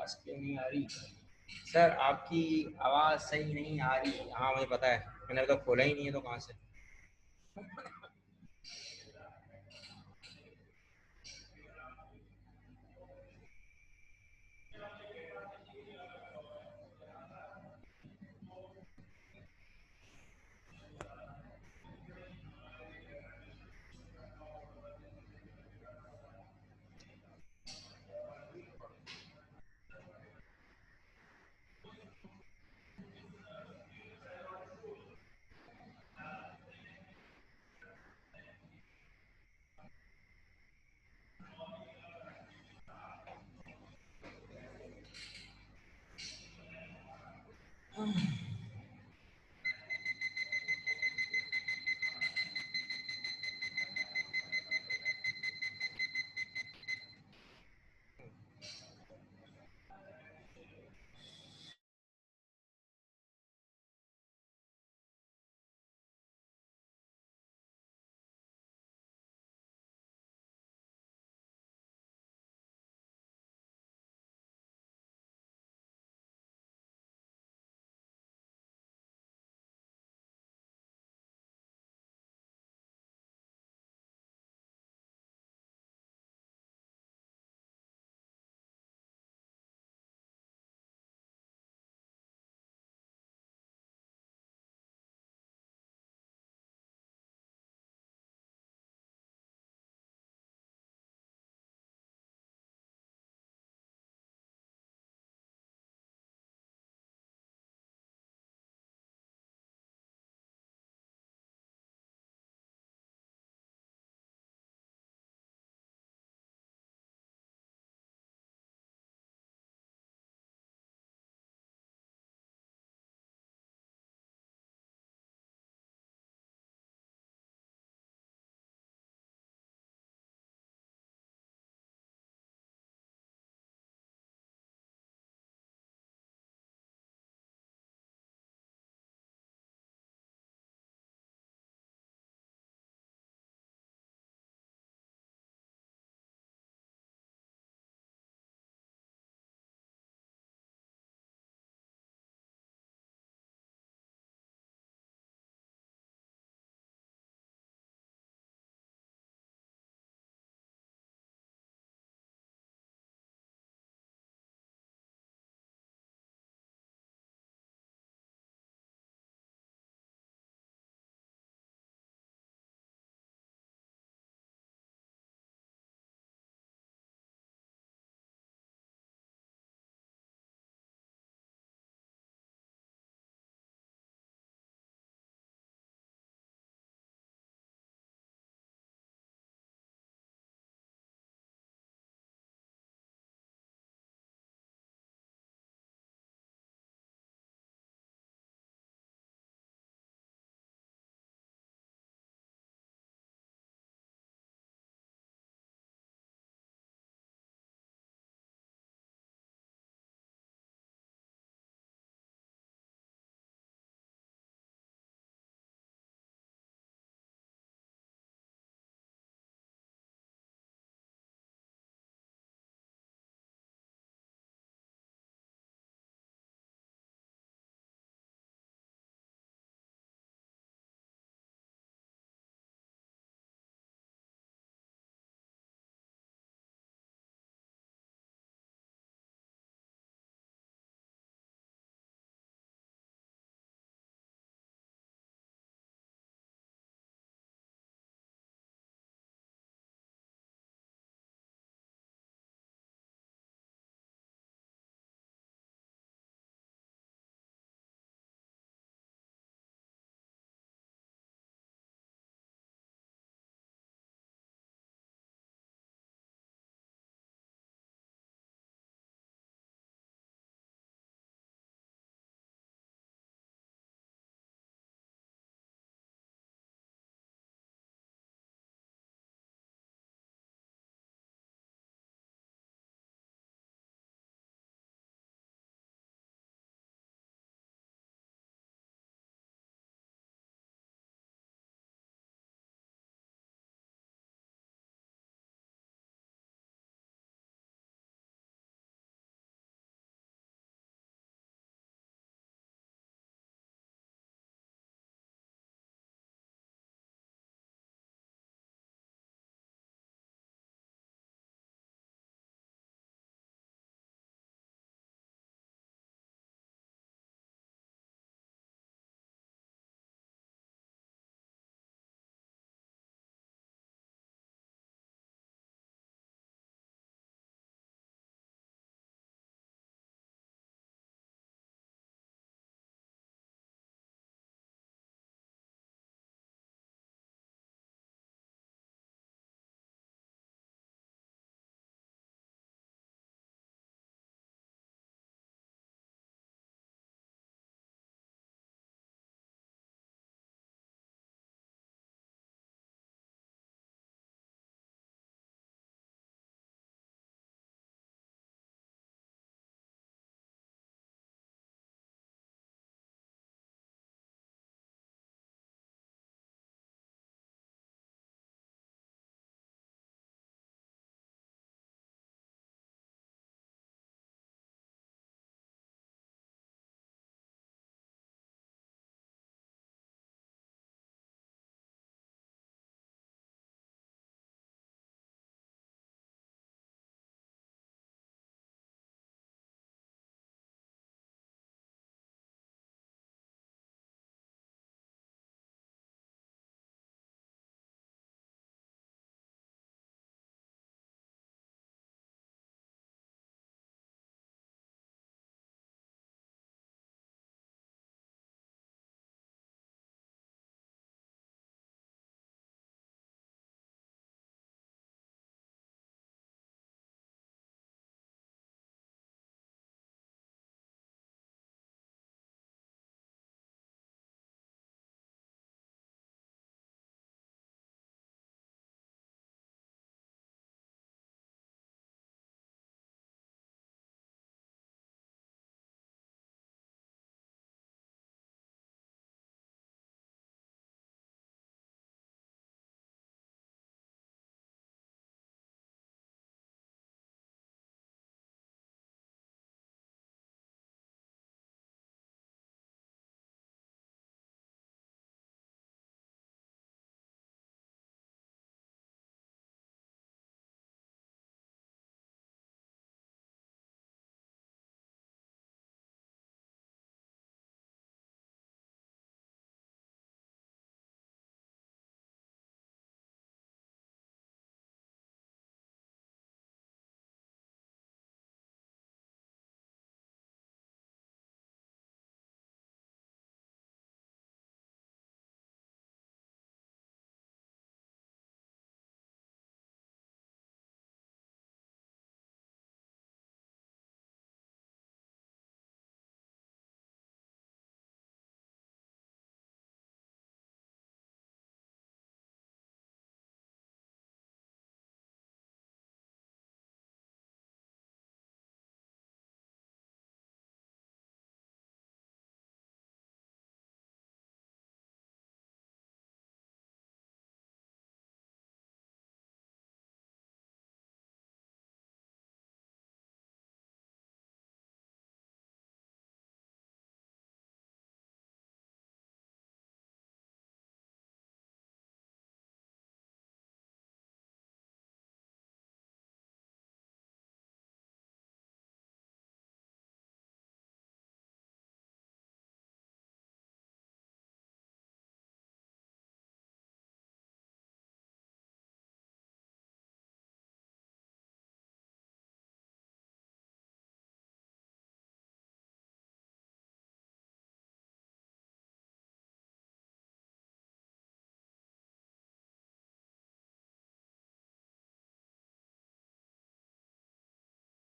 आवाज क्यों नहीं आ रही? सर आपकी आवाज सही नहीं आ रही। हाँ मुझे पता है, मैंने तो खोला ही नहीं है तो कहाँ से।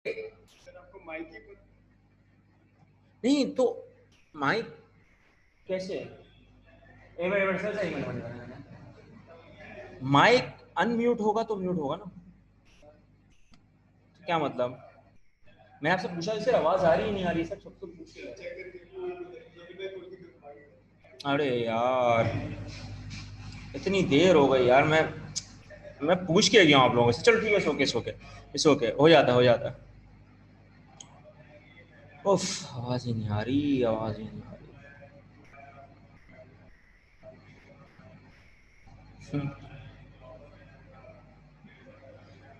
आपको माइक ही नहीं तो माइक कैसे, एक मिनट सर, सही मिनट, माइक अनम्यूट होगा तो म्यूट होगा ना, क्या मतलब? मैं आपसे पूछा इससे आवाज आ रही नहीं आ रही सर, सबको पूछ अरे यार इतनी देर हो गई यार, मैं पूछ के गया हूँ आप लोगों से। चलो ठीक है, सो के हो जाता हो जाता। उफ, आवाज ही नहीं आ रही, आवाज ही नहीं आ रही।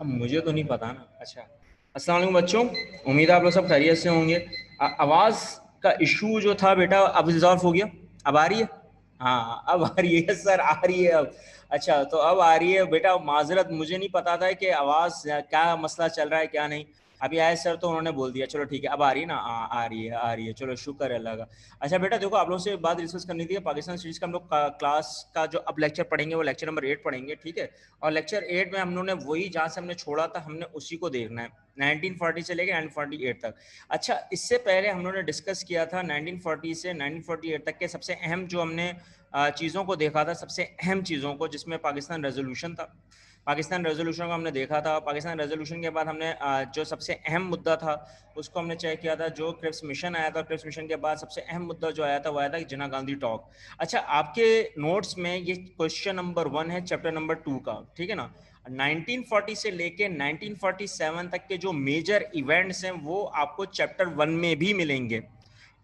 अब मुझे तो नहीं पता ना। अच्छा, अस्सलाम वालेकुम बच्चों, उम्मीद है आप लोग सब खैरियत से होंगे। आवाज़ का इशू जो था बेटा अब रिजॉल्व हो गया, अब आ रही है? हाँ अब आ रही है सर, आ रही है अब। अच्छा तो अब आ रही है बेटा, माजरत, मुझे नहीं पता था कि आवाज़ क्या मसला चल रहा है क्या नहीं। अभी आए सर तो उन्होंने बोल दिया, चलो ठीक है अब आ रही है ना, आ रही है, आ रही है, चलो शुक्र है अल्लाह का। अच्छा बेटा देखो, आप लोगों से बात डिस्कस करनी थी, पाकिस्तान स्टडीज़ का हम लोग क्लास का जो अब लेक्चर पढ़ेंगे वो लेक्चर नंबर 8 पढ़ेंगे, ठीक है। और लेक्चर 8 में हम लोगों ने वही जहाँ से हमने छोड़ा था हमने उसी को देखना है, 1940 से लेकर 1948 तक। अच्छा, इससे पहले हम लोगों ने डिस्कस किया था 1940 से 1948 तक के सबसे अहम जो हमने चीज़ों को देखा था, सबसे अहम चीज़ों को, जिसमें पाकिस्तान रेजोल्यूशन था। पाकिस्तान रेजोल्यूशन को हमने देखा था। पाकिस्तान रेजोल्यूशन के बाद हमने जो सबसे अहम मुद्दा था उसको हमने चेक किया था, जो क्रिप्स मिशन आया था। क्रिप्स मिशन के बाद सबसे अहम मुद्दा जो आया था वो आया था जिना गांधी टॉक। अच्छा, आपके नोट्स में ये क्वेश्चन नंबर 1 है चैप्टर नंबर 2 का, ठीक है ना। 1940 से लेके 1947 तक के जो मेजर इवेंट्स हैं वो आपको चैप्टर 1 में भी मिलेंगे।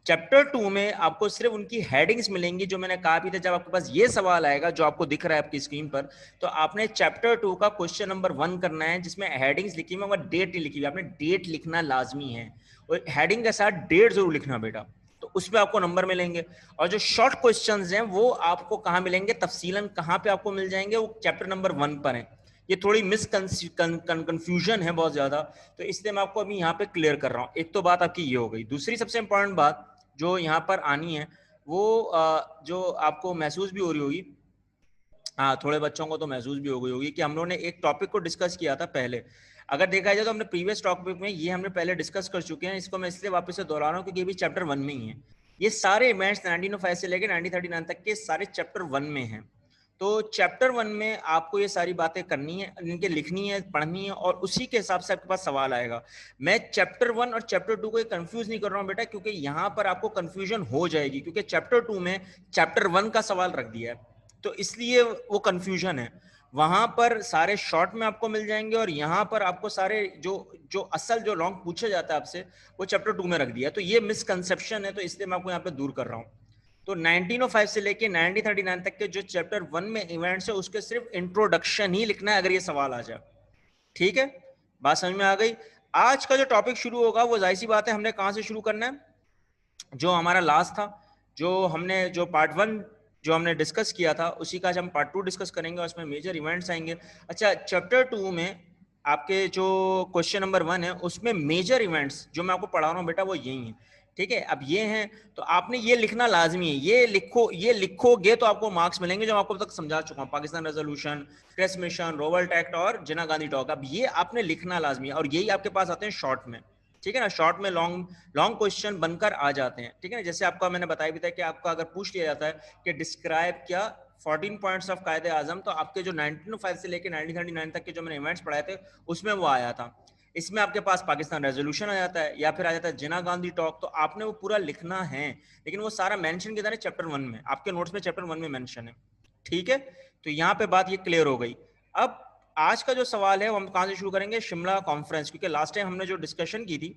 चैप्टर 2 में आपको सिर्फ उनकी हेडिंग्स मिलेंगी, जो मैंने कहा भी था, जब आपके पास ये सवाल आएगा जो आपको दिख रहा है आपकी स्क्रीन पर, तो आपने चैप्टर 2 का क्वेश्चन नंबर 1 करना है, जिसमें हेडिंग्स लिखी हुई है, डेट नहीं लिखी हुई, आपने डेट लिखना लाजमी है, और हेडिंग के साथ डेट जरूर लिखना बेटा, तो उसमें आपको नंबर मिलेंगे। और जो शॉर्ट क्वेश्चंस हैं वो आपको कहाँ मिलेंगे तफसीलन, कहाँ पे आपको मिल जाएंगे, वो चैप्टर नंबर 1 पर है। ये थोड़ी कंफ्यूजन है बहुत ज्यादा, तो इसलिए मैं आपको अभी यहाँ पे क्लियर कर रहा हूँ। एक तो बात आपकी ये हो गई। दूसरी सबसे इंपॉर्टेंट बात जो यहाँ पर आनी है वो जो आपको महसूस भी हो रही होगी, हाँ थोड़े बच्चों को तो महसूस भी हो गई होगी, कि हम लोगों ने एक टॉपिक को डिस्कस किया था पहले। अगर देखा जाए तो हमने प्रीवियस टॉपिक में ये हमने पहले डिस्कस कर चुके हैं, इसको मैं इसलिए वापस से दोहरा रहा हूँ क्योंकि ये भी चैप्टर 1 में ही है। ये सारे इवेंट्स 1905 से लेकर 1939 तक के सारे चैप्टर 1 में हैं। तो चैप्टर 1 में आपको ये सारी बातें करनी है, इनके लिखनी है, पढ़नी है, और उसी के हिसाब से आपके पास सवाल आएगा। मैं चैप्टर 1 और चैप्टर 2 को कंफ्यूज नहीं कर रहा हूँ बेटा, क्योंकि यहाँ पर आपको कंफ्यूजन हो जाएगी, क्योंकि चैप्टर 2 में चैप्टर 1 का सवाल रख दिया है, तो इसलिए वो कंफ्यूजन है। वहां पर सारे शॉर्ट में आपको मिल जाएंगे, और यहाँ पर आपको सारे जो जो असल जो लॉन्ग पूछा जाता है आपसे वो चैप्टर 2 में रख दिया, तो ये मिसकंसेप्शन है, तो इसलिए मैं आपको यहाँ पे दूर कर रहा हूँ। तो 1905 से लेके 1939 तक के जो चैप्टर 1 में इवेंट्स है उसके सिर्फ इंट्रोडक्शन ही लिखना है, अगर ये सवाल आ जाए, ठीक है। बात समझ में आ गई। आज का जो टॉपिक शुरू होगा वो जाहिर सी बात है हमने कहां से शुरू करना है, जो हमारा लास्ट था, जो हमने जो पार्ट 1 जो हमने डिस्कस किया था उसी का आज हम पार्ट 2 डिस्कस करेंगे, और उसमें मेजर इवेंट्स आएंगे। अच्छा, चैप्टर 2 में आपके जो क्वेश्चन नंबर 1 है उसमें मेजर इवेंट्स जो मैं आपको पढ़ा रहा हूँ बेटा वो यही है, ठीक है। अब ये हैं तो आपने ये लिखना लाजमी है, ये लिखोगे तो आपको मार्क्स मिलेंगे, जो आपको अब तक समझा चुका हूँ, Pakistan Resolution, Cripps Mission, Rowlatt Act और जिना गांधी टॉक। अब ये आपने लिखना लाजमी है, और यही आपके पास आते हैं शॉर्ट में, ठीक है ना। शॉर्ट में लॉन्ग लॉन्ग क्वेश्चन बनकर आ जाते हैं, ठीक है ना। जैसे आपका मैंने बताया भी था कि आपका अगर पूछ लिया जाता है कि डिस्क्राइब क्या 14 पॉइंट्स ऑफ कायदे आजम, तो आपके जो 1905 से लेकर 1939 तक के जो मैंने इवेंट्स पढ़ाए थे उसमें वो आया था। इसमें आपके पास पाकिस्तान रेजोल्यूशन आ जाता है, या फिर आ जाता है जिना गांधी टॉक, तो आपने वो पूरा लिखना है, लेकिन वो सारा मेंशन किधर है, चैप्टर 1 में, आपके नोट्स में चैप्टर 1 में मेंशन है, ठीक है। तो यहाँ पे बात ये क्लियर हो गई। अब आज का जो सवाल है वो हम कहाँ से शुरू करेंगे, शिमला कॉन्फ्रेंस, क्योंकि लास्ट टाइम हमने जो डिस्कशन की थी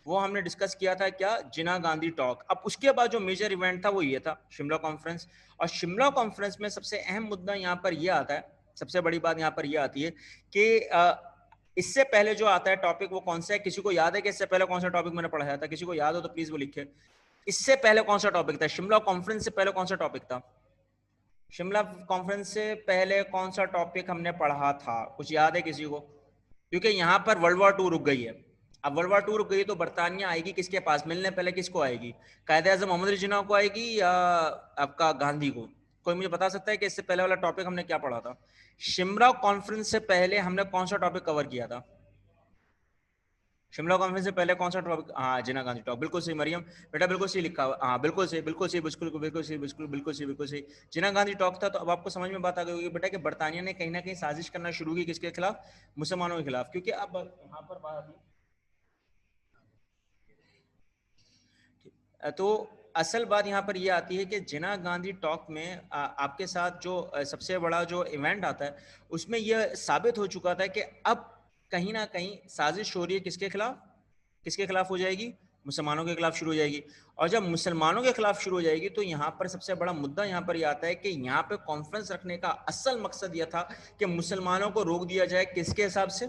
वो हमने डिस्कस किया था क्या, जिना गांधी टॉक। अब उसके बाद जो मेजर इवेंट था वो ये था शिमला कॉन्फ्रेंस। और शिमला कॉन्फ्रेंस में सबसे अहम मुद्दा यहाँ पर यह आता है, सबसे बड़ी बात यहाँ पर यह आती है कि इससे पहले जो आता है टॉपिक वो कौन सा है, किसी को याद है कि इससे पहले कौन सा टॉपिक मैंने पढ़ाया था? किसी को याद हो तो प्लीज वो लिखे। इससे पहले कौन सा टॉपिक था, शिमला कॉन्फ्रेंस से पहले कौन सा टॉपिक था? शिमला कॉन्फ्रेंस से पहले कौन सा टॉपिक हमने पढ़ा था, कुछ याद है किसी को? क्योंकि यहाँ पर वर्ल्ड वॉर 2 रुक गई है। अब वर्ल्ड वॉर 2 रुक गई तो बरतानिया आएगी किसके पास, मिलने पहले किसको आएगी, कायदे आजम मोहम्मद जिन्ना को आएगी या आपका गांधी को? कोई मुझे बता सकता है कि इससे पहले वाला टॉपिक हमने क्या पढ़ा था? शिमला कॉन्फ्रेंस से पहले हमने कौन सा टॉपिक कवर किया था? शिमला कॉन्फ्रेंस से पहले कौन सा टॉपिक? हाँ, जिना गांधी टॉक, बिल्कुल सही मरियम बेटा, बिल्कुल सही लिखा हुआ। हाँ बिल्कुल सही, बिल्कुल सही, बिल्कुल बिल्कुल सही, बिल्कुल बिल्कुल सही, बिल्कुल सही। जिना गांधी टॉक था। तो अब आपको समझ में बात आ गई होगी बेटा कि बरतानिया ने कहीं ना कहीं साजिश करना शुरू की, किसके खिलाफ? मुसलमानों के खिलाफ। क्योंकि अब यहाँ पर बात आती है, तो असल बात यहाँ पर यह आती है कि जिना गांधी टॉक में आपके साथ जो सबसे बड़ा जो इवेंट आता है, उसमें यह साबित हो चुका था कि अब कहीं ना कहीं साजिश हो रही है, किसके खिलाफ? किसके खिलाफ हो जाएगी? मुसलमानों के खिलाफ शुरू हो जाएगी। और जब मुसलमानों के खिलाफ शुरू हो जाएगी तो यहाँ पर सबसे बड़ा मुद्दा यहाँ पर यह आता है कि यहाँ पे कॉन्फ्रेंस रखने का असल मकसद यह था कि मुसलमानों को रोक दिया जाए, किसके हिसाब से?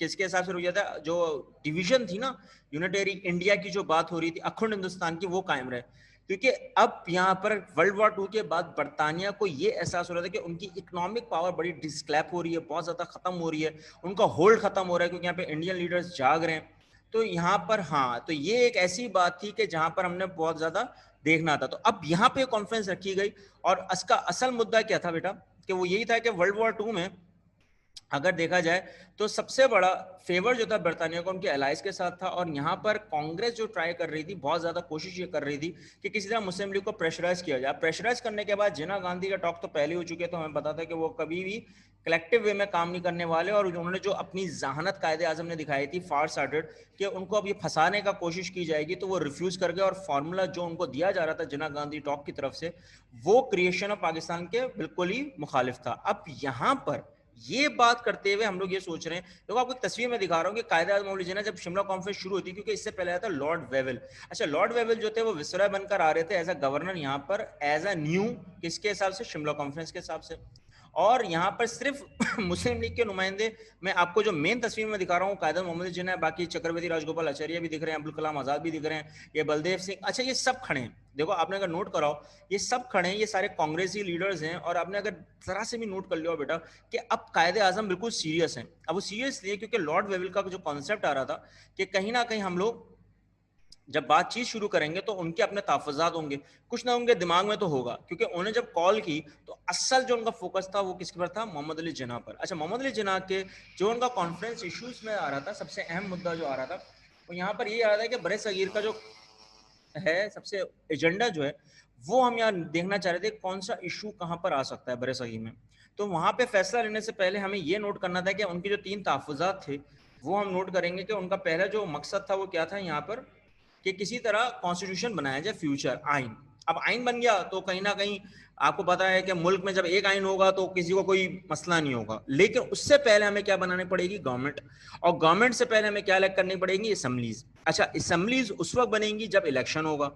किसके हिसाब से रुक जाता है? जो डिवीजन थी ना, यूनिटरी इंडिया की जो बात हो रही थी, अखंड हिंदुस्तान की, वो कायम रहे। क्योंकि अब यहाँ पर वर्ल्ड वॉर 2 के बाद बरतानिया को ये एहसास हो रहा था कि उनकी इकोनॉमिक पावर बड़ी डिस्क्लैप हो रही है, बहुत ज्यादा खत्म हो रही है, उनका होल्ड खत्म हो रहा है, क्योंकि यहाँ पे इंडियन लीडर्स जाग रहे हैं। तो यहाँ पर हाँ, तो ये एक ऐसी बात थी कि जहां पर हमने बहुत ज्यादा देखना था। तो अब यहाँ पे कॉन्फ्रेंस रखी गई, और इसका असल मुद्दा क्या था बेटा? कि वो यही था कि वर्ल्ड वॉर 2 में अगर देखा जाए तो सबसे बड़ा फेवर जो था बर्तानिया को उनके अलाइज के साथ था। और यहाँ पर कांग्रेस जो ट्राई कर रही थी, बहुत ज्यादा कोशिश ये कर रही थी कि किसी तरह मुस्लिम लीग को प्रेशराइज किया जाए। प्रेशराइज करने के बाद जिना गांधी का टॉक तो पहले हो चुके, तो हमें पता था कि वो कभी भी कलेक्टिव वे में काम नहीं करने वाले। और उन्होंने जो अपनी जहानत कायदे आजम ने दिखाई थी, फार साइडेड, कि उनको अब ये फंसाने का कोशिश की जाएगी, तो वो रिफ्यूज कर गए। और फॉर्मूला जो उनको दिया जा रहा था जिना गांधी टॉक की तरफ से, वो क्रिएशन ऑफ पाकिस्तान के बिल्कुल ही मुखालिफ था। अब यहाँ पर ये बात करते हुए हम लोग ये सोच रहे हैं, देखो आपको एक तस्वीर में दिखा रहा हूँ कि कायदे आज़म मौलवी जिन्ना जब शिमला कॉन्फ्रेंस शुरू हुई थी, क्योंकि इससे पहले आया था लॉर्ड वेवल। अच्छा, लॉर्ड वेवल जो थे वो विसराय बनकर आ रहे थे एज अ गवर्नर यहाँ पर, एज अ न्यू, किसके हिसाब से? शिमला कॉन्फ्रेंस के हिसाब से। और यहाँ पर सिर्फ मुस्लिम लीग के नुमाइंदे, मैं आपको जो मेन तस्वीर में दिखा रहा हूँ, कायदे मोहम्मद जिन्ना है, बाकी चक्रवर्ती राजगोपाल आचार्य भी दिख रहे हैं, अब्दुल कलाम आजाद भी दिख रहे हैं, ये बलदेव सिंह, अच्छा ये सब खड़े हैं। देखो आपने अगर नोट कराओ, ये सब खड़े हैं, ये सारे कांग्रेसी लीडर्स हैं। और आपने अगर जरा से भी नोट कर लिया बेटा कि अब कायदे आजम बिल्कुल सीरियस हैं। अब वो सीरियस इसलिए क्योंकि लॉर्ड वेवल का जो कॉन्सेप्ट आ रहा था कि कहीं ना कहीं हम लोग जब बातचीत शुरू करेंगे तो उनके अपने तहफ़्फ़ुज़ात होंगे, कुछ ना उनके दिमाग में तो होगा। क्योंकि उन्हें जब कॉल की तो असल जो उनका फोकस था वो किसके पर था? मोहम्मद अली जिन्ना पर। अच्छा, मोहम्मद अली जिन्ना के जो उनका कॉन्फ्रेंस इश्यूज में आ रहा था, सबसे अहम मुद्दा जो आ रहा था वो यहाँ पर ये आ रहा था कि बड़े सगीर का जो है, सबसे एजेंडा जो है, वो हम यहाँ देखना चाह रहे थे, कौन सा इशू कहाँ पर आ सकता है बड़े सगीर में। तो वहाँ पे फैसला लेने से पहले हमें ये नोट करना था कि उनके जो 3 तहफ़्फ़ुज़ात थे वो हम नोट करेंगे कि उनका पहला जो मकसद था वो क्या था यहाँ पर, कि किसी तरह कॉन्स्टिट्यूशन बनाया जाए, फ्यूचर आइन। अब आइन बन गया तो कहीं ना कहीं आपको पता है कि मुल्क में जब एक आइन होगा तो किसी को कोई मसला नहीं होगा, लेकिन उससे पहले हमें क्या बनानी पड़ेगी? गवर्नमेंट। और गवर्नमेंट से पहले हमें क्या अलग करनी पड़ेगी? असम्बलीज। अच्छा, असम्बलीज उस वक्त बनेंगी जब इलेक्शन होगा।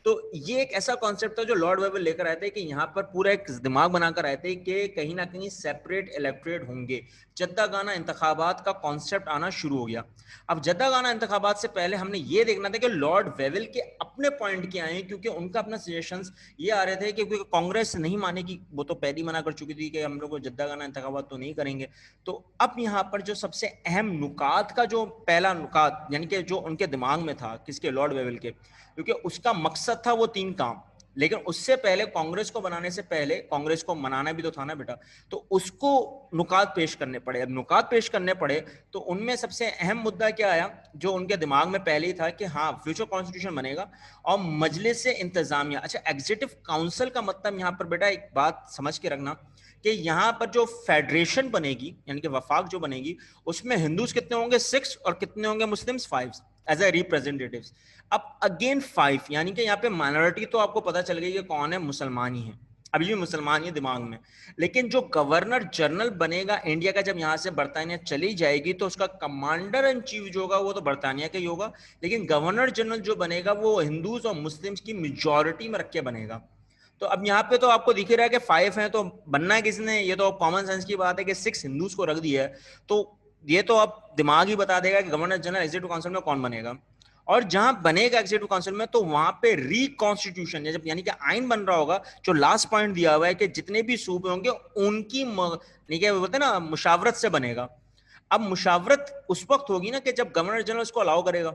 तो ये एक ऐसा कॉन्सेप्ट था जो लॉर्ड वेवल लेकर आए थे कि यहाँ पर पूरा एक दिमाग बनाकर आए थे कि कहीं ना कहीं सेपरेट इलेक्टोरेट होंगे। जद्दा गाना इंतखाबात का कॉन्सेप्ट आना शुरू हो गया। अब जद्दा गाना इंतखाबात से पहले हमने ये देखना था कि लॉर्ड वेवल के अपने पॉइंट क्या आए, क्योंकि उनका अपना सजेशंस ये आ रहे थे कि क्योंकि कांग्रेस नहीं मानेगी, वो तो पहले मना कर चुकी थी कि हम लोग जद्दा गाना इंतखाबात तो नहीं करेंगे। तो अब यहाँ पर जो सबसे अहम नुकात का जो पहला नुकात, यानी कि जो उनके दिमाग में था, किसके? लॉर्ड वेवल के, क्योंकि उसका मकसद था वो 3 काम। लेकिन उससे पहले कांग्रेस को बनाने से पहले कांग्रेस को मनाना भी तो था ना बेटा, तो उसको नुकात पेश करने पड़े। अब नुकात पेश करने पड़े तो उनमें सबसे अहम मुद्दा क्या आया, जो उनके दिमाग में पहले ही था कि हाँ, फ्यूचर कॉन्स्टिट्यूशन बनेगा और मजलिस से इंतजामिया। अच्छा, एग्जीक्यूटिव काउंसिल का मतलब यहाँ पर बेटा एक बात समझ के रखना कि यहाँ पर जो फेडरेशन बनेगी, यानी कि वफाक जो बनेगी, उसमें हिंदूज कितने होंगे? 6, और कितने होंगे मुस्लिम्स? 5 as a representatives. अब अगेन 5, यानी कि यहाँ पे माइनॉरिटी तो आपको पता चल गई कि कौन है? मुसलमान ही है, अभी भी मुसलमान ही दिमाग में। लेकिन जो गवर्नर जनरल बनेगा इंडिया का, जब यहाँ से बरतानिया चली जाएगी तो उसका कमांडर इन चीफ जो होगा वो तो बरतानिया का ही होगा, लेकिन गवर्नर जनरल जो बनेगा वो हिंदूज और मुस्लिम्स की मेजॉरिटी में रख के बनेगा। तो अब यहाँ पे तो आपको दिख ही रहा है कि 5 है, तो बनना है किसने? ये तो कॉमन सेंस की बात है कि 6 हिंदूज को रख दिया है। तो ये तो अब दिमाग ही बता देगा कि गवर्नर जनरल एग्जीक्यूटिव काउंसिल में कौन बनेगा। और जहां बनेगा एग्जीक्यूटिव काउंसिल में, तो वहां पे रिकॉन्स्टिट्यूशन, जब यानी कि आइन बन रहा होगा, जो लास्ट पॉइंट दिया हुआ है कि जितने भी सूबे होंगे उनकी बोलते हैं ना, मुशावरत से बनेगा। अब मुशावरत उस वक्त होगी ना कि जब गवर्नर जनरल उसको अलाउ करेगा।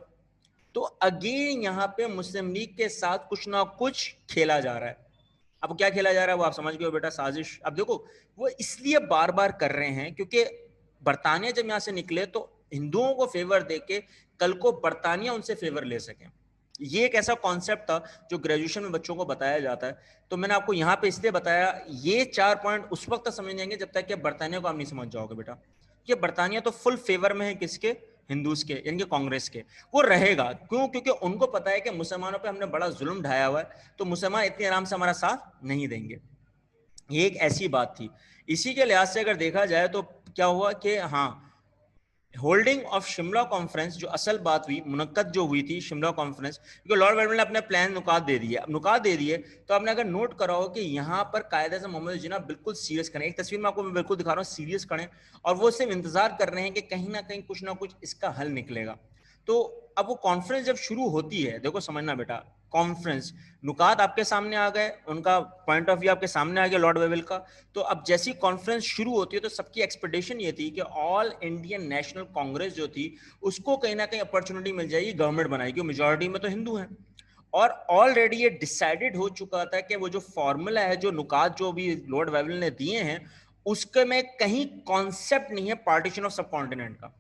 तो अगेन यहाँ पे मुस्लिम लीग के साथ कुछ ना कुछ खेला जा रहा है। अब क्या खेला जा रहा है वो आप समझ गए हो बेटा, साजिश। अब देखो वो इसलिए बार बार कर रहे हैं क्योंकि बरतानिया जब यहां से निकले तो हिंदुओं को फेवर देके कल को बर्तानिया उनसे फेवर ले सके। ये एक ऐसा कॉन्सेप्ट था जो ग्रेजुएशन में बच्चों को बताया जाता है। तो मैंने आपको यहाँ पे इसलिए बताया, ये 4 पॉइंट उस वक्त तक समझ जाएंगे जब तक कि बर्तानिया को आप नहीं समझ जाओगे बेटा, कि बर्तानिया तो फुल फेवर में है किसके, हिंदूज के, यानी कि कांग्रेस के। वो रहेगा क्यों, क्योंकि उनको पता है कि मुसलमानों पे हमने बड़ा जुल्म ढाया हुआ है, तो मुसलमान इतनी आराम से हमारा साथ नहीं देंगे। ये एक ऐसी बात थी। इसी के लिहाज से अगर देखा जाए तो क्या हुआ कि हाँ, होल्डिंग ऑफ शिमला कॉन्फ्रेंस, जो असल बात हुई, मुनक्कद जो हुई थी शिमला कॉन्फ्रेंस, क्योंकि लॉर्ड वेलमन ने अपने प्लान नुकात दे दिए। अब नुकात दे दिए तो आपने अगर नोट करा हो कि यहाँ पर कायदे से मोहम्मद जिन्ना बिल्कुल सीरियस करें, एक तस्वीर में आपको मैं बिल्कुल दिखा रहा हूँ, सीरियस करें, और वो सिर्फ इंतजार कर रहे हैं कि कहीं ना कहीं कुछ ना कुछ इसका हल निकलेगा। तो अब वो कॉन्फ्रेंस जब शुरू होती है, देखो समझना बेटा, कॉन्फ्रेंस, नुकात आपके सामने आ गए, उनका पॉइंट ऑफ व्यू आपके सामने आ गया लॉर्ड वेवल का। तो अब जैसी कॉन्फ्रेंस शुरू होती है तो सबकी एक्सपेक्टेशन ये थी कि ऑल इंडियन नेशनल कांग्रेस जो थी उसको कहीं ना कहीं अपॉर्चुनिटी मिल जाएगी, गवर्नमेंट बनाएगी, मेजोरिटी में तो हिंदू हैं। और ऑलरेडी ये डिसाइडेड हो चुका था कि वो जो फॉर्मूला है, जो नुकात जो भी लॉर्ड वेवल ने दिए हैं, उसके में कहीं कॉन्सेप्ट नहीं है पार्टीशन ऑफ सब कॉन्टिनेंट का।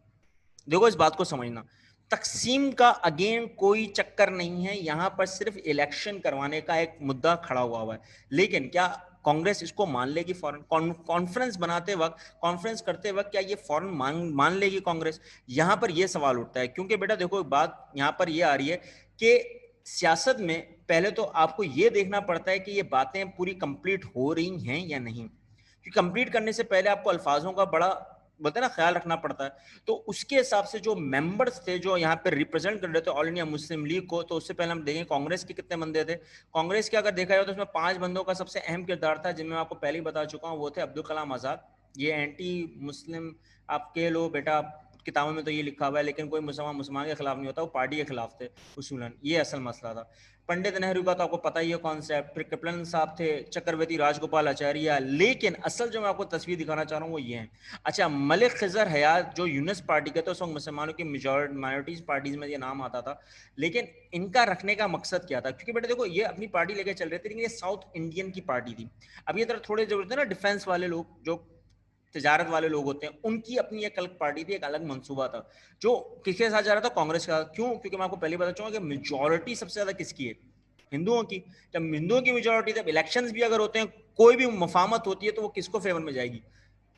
देखो इस बात को समझना, तकसीम का अगेन कोई चक्कर नहीं है, यहां पर सिर्फ इलेक्शन करवाने का एक मुद्दा खड़ा हुआ है। लेकिन क्या कांग्रेस इसको मान लेगी? फॉरन कॉन्फ्रेंस बनाते वक्त, कॉन्फ्रेंस करते वक्त क्या ये फॉरन मान लेगी कांग्रेस? यहां पर यह सवाल उठता है, क्योंकि बेटा देखो बात यहां पर यह आ रही है कि सियासत में पहले तो आपको यह देखना पड़ता है कि ये बातें पूरी कंप्लीट हो रही हैं या नहीं, क्योंकि कंप्लीट करने से पहले आपको अल्फाजों का बड़ा बोलते ना ख्याल रखना पड़ता है। तो उसके हिसाब से जो मेंबर्स थे जो यहाँ पे रिप्रेजेंट कर रहे थे ऑल इंडिया मुस्लिम लीग को, तो उससे पहले हम देखें कांग्रेस के कितने बंदे थे। कांग्रेस के अगर देखा जाए तो उसमें 5 बंदों का सबसे अहम किरदार था, जिनमें आपको पहले ही बता चुका हूँ, वो थे अब्दुल कलाम आजाद। ये एंटी मुस्लिम आप कह लो बेटा, किताबों में तो ये लिखा हुआ है, लेकिन कोई मुसलमान के खिलाफ नहीं होता, वो पार्टी के खिलाफ थे उसूलन, ये असल मसला था। पंडित नेहरू का तो आपको पता ही है कॉन्सेप्ट, फिर कृपलन साहब थे, चक्रवर्ती राजगोपाल आचार्य। लेकिन असल जो मैं आपको तस्वीर दिखाना चाह रहा हूँ वो ये है। अच्छा, मलिक खिजर हयात जो यूनिस पार्टी के थे, उस वक्त मुसलमानों की माइनॉरिटीज पार्टीज में ये नाम आता था, लेकिन इनका रखने का मकसद क्या था? क्योंकि बेटा देखो ये अपनी पार्टी लेके चल रहे थे, लेकिन ये साउथ इंडियन की पार्टी थी। अब ये तरह थोड़े जो होते हैं ना डिफेंस वाले लोग, जो तजारत वाले लोग होते हैं, उनकी अपनी एक अलग पार्टी थी, एक अलग मंसूबा था जो किसके साथ जा रहा था? कांग्रेस का। क्यों? क्योंकि मैं आपको पहले बता चुका कि मेजोरिटी सबसे ज्यादा किसकी है? हिंदुओं की। जब हिंदुओं की मेजोरिटी, जब इलेक्शंस भी अगर होते हैं, कोई भी मफामत होती है, तो वो किसको फेवर में जाएगी?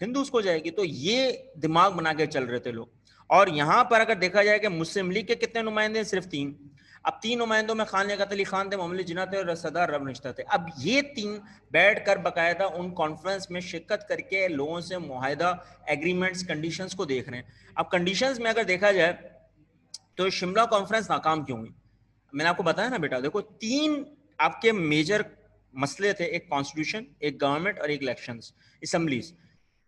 हिंदूज को जाएगी। तो ये दिमाग बना के चल रहे थे लोग। और यहां पर अगर देखा जाए कि मुस्लिम लीग के कितने नुमाइंदे? सिर्फ 3। अब 3 नुमाइंदों में खान लियाकत अली खान थे, मोहम्मद जिन्ना थे और सरदार रब निश्ता थे। अब ये 3 बैठ कर बाकायदा उन कॉन्फ्रेंस में शिरकत करके लोगों से मुआहदा, एग्रीमेंट्स, कंडीशंस को देख रहे हैं। अब कंडीशंस में अगर देखा जाए तो शिमला कॉन्फ्रेंस नाकाम क्यों हुई? मैंने आपको बताया ना बेटा, देखो 3 आपके मेजर मसले थे, एक कॉन्स्टिट्यूशन, एक गवर्नमेंट और एक इलेक्शंस, असेंबलीज।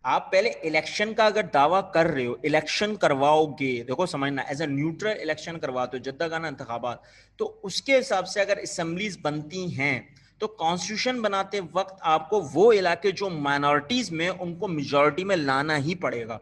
आप पहले इलेक्शन का अगर दावा कर रहे हो, इलेक्शन करवाओगे, देखो समझना, एज ए न्यूट्रल इलेक्शन करवाते हो, जद्दागाना इंतखाबात, तो उसके हिसाब से अगर असेंबलीज बनती हैं तो कॉन्स्टिट्यूशन बनाते वक्त आपको वो इलाके जो माइनॉरिटीज में, उनको मेजॉरिटी में लाना ही पड़ेगा।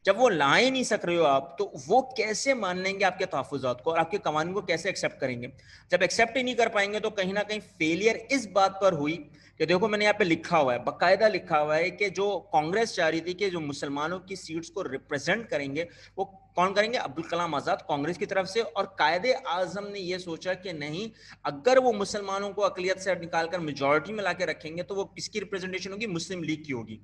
जब वो ला ही नहीं सक रहे हो आप, तो वो कैसे मान लेंगे आपके तहफुजात को और आपके कवानीन को कैसे एक्सेप्ट करेंगे? जब एक्सेप्ट ही नहीं कर पाएंगे तो कहीं ना कहीं फेलियर इस बात पर हुई कि देखो मैंने यहाँ पे लिखा हुआ है, बाकायदा लिखा हुआ है कि जो कांग्रेस चाह रही थी कि जो मुसलमानों की सीट्स को रिप्रेजेंट करेंगे वो कौन करेंगे? अब्दुल कलाम आजाद कांग्रेस की तरफ से। और कायदे आजम ने यह सोचा कि नहीं, अगर वो मुसलमानों को अकलियत से निकालकर मेजोरिटी में लाके रखेंगे तो वो किसकी रिप्रेजेंटेशन होगी? मुस्लिम लीग की होगी,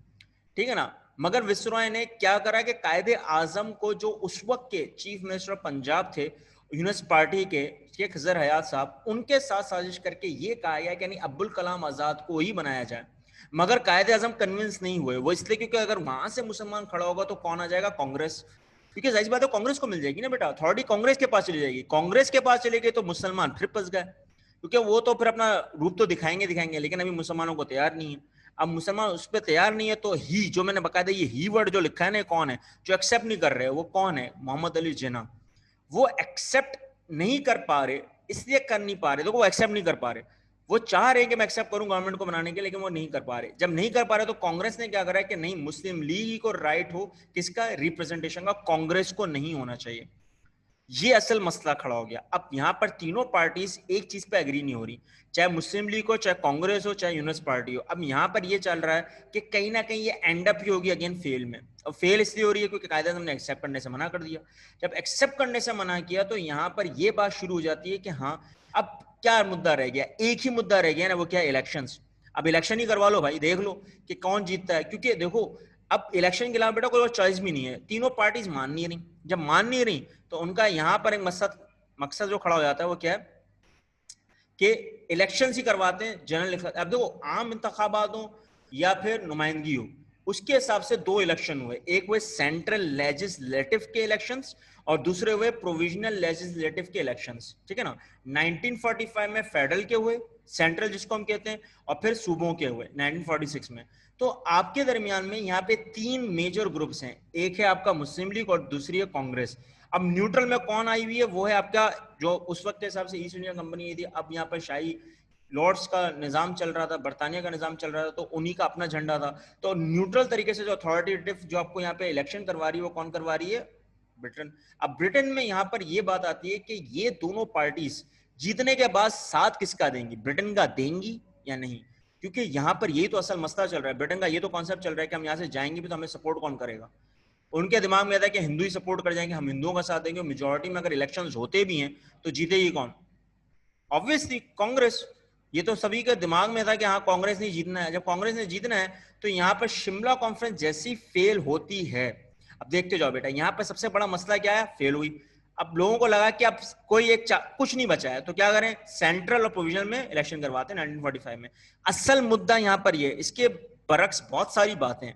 ठीक है ना। मगर विसरॉय ने क्या करा कि कायदे आजम को, जो उस वक्त के चीफ मिनिस्टर ऑफ पंजाब थे यूनिस पार्टी के, शेख खजर हयात साहब, उनके साथ साजिश करके ये कहा गया कि नहीं, अब्दुल कलाम आजाद को ही बनाया जाए। मगर कायदे आजम कन्विंस नहीं हुए। वो इसलिए क्योंकि अगर वहां से मुसलमान खड़ा होगा तो कौन आ जाएगा? कांग्रेस। क्योंकि जाहिर बात है कांग्रेस को मिल जाएगी ना बेटा, अथॉरिटी कांग्रेस के पास चली जाएगी। कांग्रेस के पास चली गई तो मुसलमान फिर फंस गए, क्योंकि वो तो फिर अपना रूप तो दिखाएंगे, लेकिन अभी मुसलमानों को तैयार नहीं है। अब मुसलमान उस पर तैयार नहीं है तो ही, जो मैंने बकायदा ये ही वर्ड जो लिखा है ना, कौन है जो एक्सेप्ट नहीं कर रहे? वो कौन है? मोहम्मद अली जिन्ना। वो एक्सेप्ट नहीं कर पा रहे, इसलिए कर नहीं पा रहे, देखो वो एक्सेप्ट नहीं कर पा रहे। वो चाह रहे हैं कि मैं एक्सेप्ट करूं गवर्नमेंट को बनाने के, लेकिन वो नहीं कर पा रहे। जब नहीं कर पा रहे तो कांग्रेस ने क्या करा है कि नहीं, मुस्लिम लीग को राइट हो किसका? रिप्रेजेंटेशन का, कांग्रेस को नहीं होना चाहिए। ये असल मसला खड़ा हो गया। अब यहाँ पर तीनों पार्टीज एक चीज पे एग्री नहीं हो रही, चाहे मुस्लिम लीग हो, चाहे कांग्रेस हो, चाहे यूनियन पार्टी हो। अब यहाँ पर ये चल रहा है कि कहीं ना कहीं ये एंड अप ही होगी अगेन फेल में। और फेल इसलिए हो रही है क्योंकि कायदा हमने एक्सेप्ट करने से मना कर दिया। जब एक्सेप्ट करने से मना किया तो यहाँ पर ये बात शुरू हो जाती है कि हाँ, अब क्या मुद्दा रह गया, एक ही मुद्दा रह गया ना, वो क्या है, इलेक्शंस। अब इलेक्शन ही करवा लो भाई, देख लो कि कौन जीतता है। क्योंकि देखो, अब इलेक्शन के अलावा बेटा कोई और चॉइस भी नहीं है, तीनों पार्टीज मान नहीं रही। जब मान नहीं रही तो उनका यहां पर एक मकसद जो खड़ा हो जाता है वो क्या है कि इलेक्शन ही करवाते हैं जनरल इलेक्शन। अब देखो, आम इंतखाबात हो या फिर नुमाइंदगी हो, उसके हिसाब से दो इलेक्शन हुए, एक हुए सेंट्रल लेजिस्लेटिव के इलेक्शंस और दूसरे हुए प्रोविजनल लेजिस्लेटिव के इलेक्शंस, ठीक है ना। 1945 में फेडरल के हुए, सेंट्रल जिसको हम कहते हैं, और फिर सूबों के हुए 1946 में। तो आपके दरमियान में यहाँ पे तीन मेजर ग्रुप्स हैं, एक है आपका मुस्लिम लीग और दूसरी है कांग्रेस। अब न्यूट्रल में कौन आई हुई है, वो है आपका जो उस वक्त के हिसाब से ईस्ट इंडिया कंपनी थी। अब यहाँ पर शाही लॉर्ड्स का निजाम चल रहा था, बर्तानिया का निजाम चल रहा था, तो उन्हीं का अपना झंडा था। तो न्यूट्रल तरीके से जो अथॉरिटेटिव जो आपको यहाँ पे इलेक्शन करवा रही है, वो कौन करवा रही है, ब्रिटेन। अब ब्रिटेन में यहाँ पर ये बात आती है कि ये दोनों पार्टीज जीतने के बाद साथ किसका देंगी, ब्रिटेन का देंगी या नहीं। क्योंकि यहाँ पर यही तो असल मसला चल रहा है, ब्रिटेन का ये तो कॉन्सेप्ट चल रहा है कि हम यहाँ से जाएंगे भी तो हमें सपोर्ट कौन करेगा। उनके दिमाग में था कि हिंदू ही सपोर्ट कर जाएंगे, हम हिंदुओं का साथ देंगे। मेजोरिटी में अगर इलेक्शंस होते भी हैं तो जीतेगी कौन, ऑब्वियसली कांग्रेस। ये तो सभी के दिमाग में था कि हाँ कांग्रेस नहीं जीतना है। जब कांग्रेस ने जीतना है तो यहाँ पर शिमला कॉन्फ्रेंस जैसी फेल होती है। अब देखते जाओ बेटा, यहाँ पर सबसे बड़ा मसला क्या है, फेल हुई। अब लोगों को लगा कि अब कोई एक कुछ नहीं बचा है तो क्या करें, सेंट्रल और प्रोविजनल में इलेक्शन करवाते हैं 1945 में। असल मुद्दा यहाँ पर ये, इसके बरक्स बहुत सारी बातें,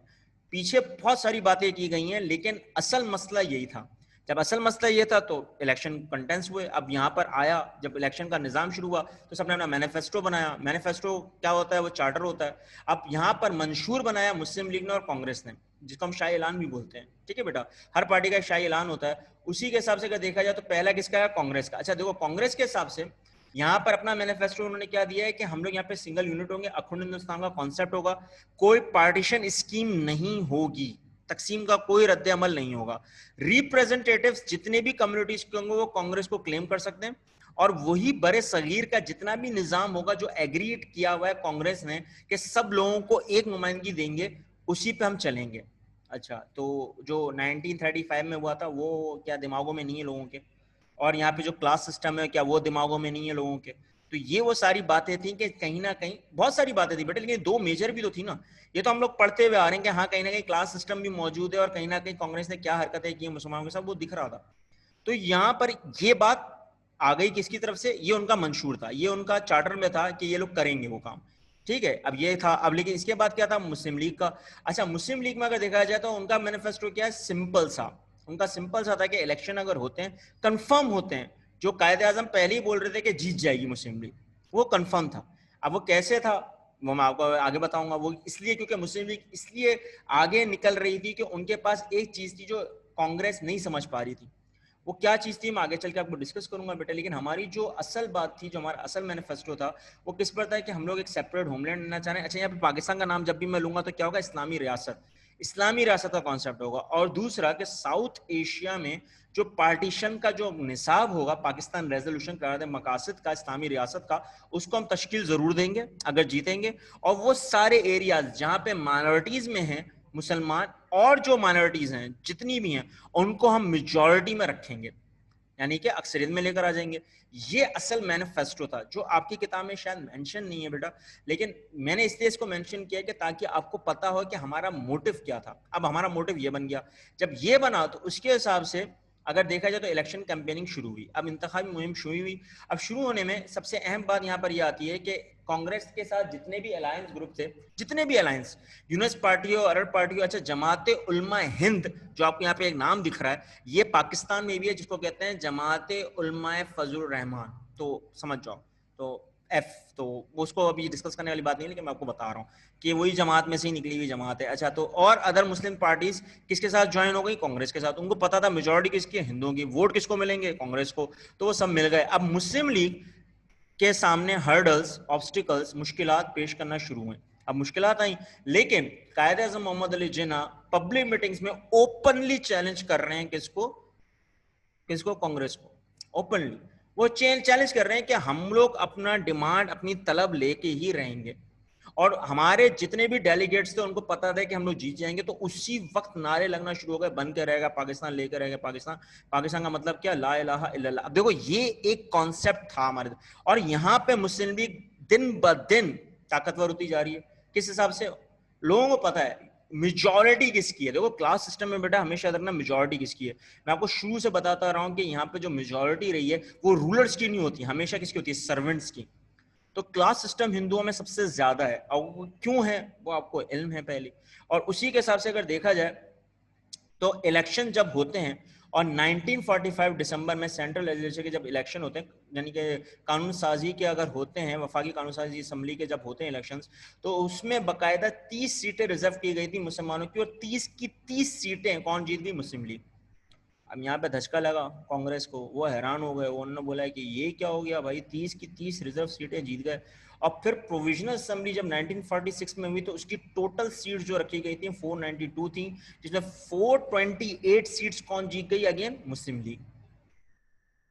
पीछे बहुत सारी बातें की गई हैं, लेकिन असल मसला यही था। जब असल मसला ये था तो इलेक्शन कंटेंस हुए। अब यहाँ पर आया, जब इलेक्शन का निजाम शुरू हुआ तो सबने अपना मैनिफेस्टो बनाया। मैनिफेस्टो क्या होता है, वो चार्टर होता है। अब यहाँ पर मंशूर बनाया मुस्लिम लीग ने और कांग्रेस ने, जिसको हम शाही ऐलान भी बोलते हैं, ठीक है बेटा। हर पार्टी का शाही ऐलान होता है। उसी के हिसाब से अगर देखा जाए तो पहला किसका है, कांग्रेस का। अच्छा देखो, कांग्रेस के हिसाब से यहाँ पर अपना मैनिफेस्टो उन्होंने क्या दिया है कि हम लोग यहाँ पे सिंगल यूनिट होंगे, अखंड हिंदुस्तान का कॉन्सेप्ट होगा, कोई पार्टीशन स्कीम नहीं होगी, तकसीम का कोई रद्द अमल नहीं होगा। रिप्रेजेंटेटिव्स जितने भी कम्युनिटीज के होंगे वो कांग्रेस को क्लेम कर सकते हैं, और वही बड़े सगीर का जितना भी निजाम होगा जो एग्रीड किया हुआ है कांग्रेस ने कि सब लोगों को एक नुमाइंदगी देंगे, उसी पे हम चलेंगे। अच्छा, तो जो 1935 में हुआ था वो क्या दिमागों में नहीं है लोगों के, और यहाँ पे जो क्लास सिस्टम है क्या वो दिमागों में नहीं है लोगों के। तो ये वो सारी बातें थी कि कहीं ना कहीं बहुत सारी बातें थी बेटे, लेकिन दो मेजर भी तो थी ना। ये तो हम लोग पढ़ते हुए आ रहे हैं कि हाँ कहीं ना कहीं क्लास सिस्टम भी मौजूद है, और कहीं ना कहीं कांग्रेस ने क्या हरकतें की मुसलमानों के साथ वो दिख रहा था। तो यहाँ पर ये बात आ गई किसकी तरफ से, ये उनका मंशूर था, ये उनका चार्टर में था कि ये लोग करेंगे वो काम, ठीक है। अब ये था। अब लेकिन इसके बाद क्या था, मुस्लिम लीग का। अच्छा, मुस्लिम लीग में अगर देखा जाए तो उनका मैनिफेस्टो क्या है, सिंपल सा। उनका सिंपल सा था कि इलेक्शन अगर होते हैं, कंफर्म होते हैं, जो कायदे आजम पहले ही बोल रहे थे कि जीत जाएगी मुस्लिम लीग, वो कंफर्म था। अब वो कैसे था वो मैं आपको आगे बताऊंगा। वो इसलिए क्योंकि मुस्लिम लीग इसलिए आगे निकल रही थी कि उनके पास एक चीज थी जो कांग्रेस नहीं समझ पा रही थी। वो क्या चीज थी मैं आगे चल के आपको डिस्कस करूंगा बेटा, लेकिन हमारी जो असल बात थी, जो हमारा असल मैनिफेस्टो था, वो किस पर था कि हम लोग एक सेपरेट होमलैंड लेना चाह रहे हैं। अच्छा, यहाँ पे पाकिस्तान का नाम जब भी मैं लूंगा तो क्या होगा, इस्लामी रियासत, इस्लामी रियासत का कॉन्सेप्ट होगा। और दूसरा कि साउथ एशिया में जो पार्टीशन का जो निसाब होगा, पाकिस्तान रेजोल्यूशन करार मकासद का इस्लामी रियासत का, उसको हम तश्कील जरूर देंगे अगर जीतेंगे। और वो सारे एरियाज जहां पे माइनॉरिटीज में हैं मुसलमान, और जो माइनॉरिटीज हैं जितनी भी हैं, उनको हम मेजॉरिटी में रखेंगे, यानी कि अक्सरियत में लेकर आ जाएंगे। ये असल मैनिफेस्टो था जो आपकी किताब में शायद मेंशन नहीं है बेटा, लेकिन मैंने इसलिए इसको मेंशन किया कि ताकि आपको पता हो कि हमारा मोटिव क्या था। अब हमारा मोटिव ये बन गया। जब ये बना तो उसके हिसाब से अगर देखा जाए तो इलेक्शन कैंपेनिंग शुरू हुई, अब इंतखाबी मुहिम शुरू हुई। अब शुरू होने में सबसे अहम बात यहाँ पर यह आती है कि कांग्रेस के साथ जितने भी अलायंस ग्रुप थे, जितने भी अलायंस, यूनिस पार्टी हो, अरब पार्टी हो, अच्छा जमात उलमा हिंद जो आपको यहाँ पे एक नाम दिख रहा है, ये पाकिस्तान में भी है, जिसको कहते हैं जमात उलमा फजल रहमान, तो समझ जाओ। तो एफ, तो उसको अभी डिस्कस करने वाली बात नहीं है, लेकिन मैं आपको बता रहा हूँ कि वही जमात में से ही निकली हुई जमात है। अच्छा, तो और अदर मुस्लिम पार्टीज किसके साथ ज्वाइन हो गई, कांग्रेस के साथ। उनको पता था मेजोरिटी किसकी है, हिंदुओं की, वोट किसको मिलेंगे, कांग्रेस को, तो वो सब मिल गए। अब मुस्लिम लीग के सामने हर्डल्स, ऑब्स्टिकल्स, मुश्किलात पेश करना शुरू हुए। अब मुश्किलात आई, लेकिन कायदे आज़म मोहम्मद अली जिन्ना पब्लिक मीटिंग्स में ओपनली चैलेंज कर रहे हैं किसको, किसको? कांग्रेस को, ओपनली। वो चैलेंज कर रहे हैं कि हम लोग अपना डिमांड, अपनी तलब लेके ही रहेंगे, और हमारे जितने भी डेलीगेट्स थे उनको पता था कि हम लोग जीत जाएंगे, तो उसी वक्त नारे लगना शुरू हो गए, बन के रहेगा पाकिस्तान, लेकर रहेगा पाकिस्तान। पाकिस्तान का मतलब क्या? ला इलाहा इल्लल्लाह। अब देखो ये एक कॉन्सेप्ट था हमारे, और यहाँ पे मुस्लिम लीग दिन ब दिन ताकतवर होती जा रही है। किस हिसाब से? लोगों को पता है मेजॉरिटी किसकी है। देखो क्लास सिस्टम में बेटा हमेशा रखना मेजॉरिटी किसकी है। मैं आपको शुरू से बताता रहा हूं कि यहाँ पे जो मेजॉरिटी रही है वो रूलर्स की नहीं होती, हमेशा किसकी होती है? सर्वेंट्स की। तो क्लास सिस्टम हिंदुओं में सबसे ज्यादा है, और वो क्यों है वो आपको इल्म है पहले। और उसी के हिसाब से अगर देखा जाए तो इलेक्शन जब होते हैं, और 1945 दिसंबर में सेंट्रल लेजिस्लेचर के जब इलेक्शन होते हैं, यानी कि कानून साजी के अगर होते हैं, वफाकी कानून साजी असम्बली के जब होते हैं इलेक्शंस, तो उसमें बाकायदा 30 सीटें रिजर्व की गई थी मुसलमानों की, और 30 की 30 सीटें कौन जीत गई? मुस्लिम लीग। अब यहाँ पे धचका लगा कांग्रेस को, वो हैरान हो गए, उन्होंने बोला कि ये क्या हो गया भाई, 30 की 30 रिजर्व सीटें जीत गए। और फिर प्रोविजनल असेंबली जब 1946 में हुई तो उसकी टोटल सीट्स जो रखी गई थी 492 थी, जिसमें 428 सीट्स कौन जीत गई? अगेन मुस्लिम लीग।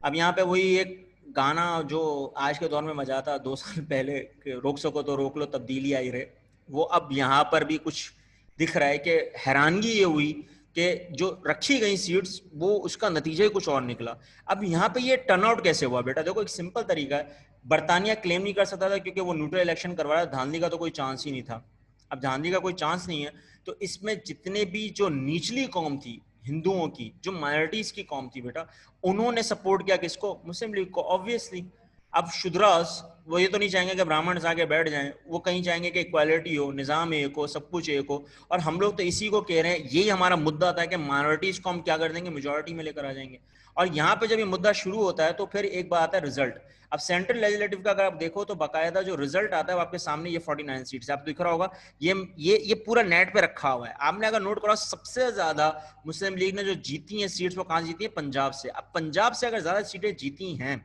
अब यहाँ पे वही एक गाना जो आज के दौर में मजा आता 2 साल पहले, रोक सको तो रोक लो तब्दीली आई रहे, वो अब यहाँ पर भी कुछ दिख रहा है कि हैरानगी ये हुई कि जो रखी गई सीट्स वो उसका नतीजा ही कुछ और निकला। अब यहाँ पे ये टर्नआउट कैसे हुआ बेटा? देखो एक सिंपल तरीका है, बरतानिया क्लेम नहीं कर सकता था क्योंकि वो न्यूट्रल इलेक्शन करवा रहा, धांधली का तो कोई चांस ही नहीं था। अब धांधली का कोई चांस नहीं है, तो इसमें जितने भी जो निचली कौम थी हिंदुओं की, जो माइनॉरिटीज की कौम थी बेटा, उन्होंने सपोर्ट किया किसको? मुस्लिम लीग को, ऑब्वियसली। अब शुद्रास वो ये तो नहीं चाहेंगे कि ब्राह्मण आके बैठ जाएं, वो कहीं चाहेंगे कि इक्वालिटी हो, निजाम एक हो, सब कुछ एक हो। और हम लोग तो इसी को कह रहे हैं, यही हमारा मुद्दा था कि माइनॉरिटीज को हम क्या कर देंगे? मेजोरिटी में लेकर आ जाएंगे। और यहाँ पे जब ये मुद्दा शुरू होता है तो फिर एक बात आता है रिजल्ट। अब सेंट्रल लेजिस्लेटिव का अगर आप देखो तो बाकायदा जो रिजल्ट आता है वो आपके सामने, ये 49 सीट्स आपको दिख रहा होगा, ये पूरा नेट पे रखा हुआ है। आपने अगर नोट करा, सबसे ज्यादा मुस्लिम लीग ने जो जीती है सीट्स वो कहां जीती है? पंजाब से। अब पंजाब से अगर ज्यादा सीटें जीती हैं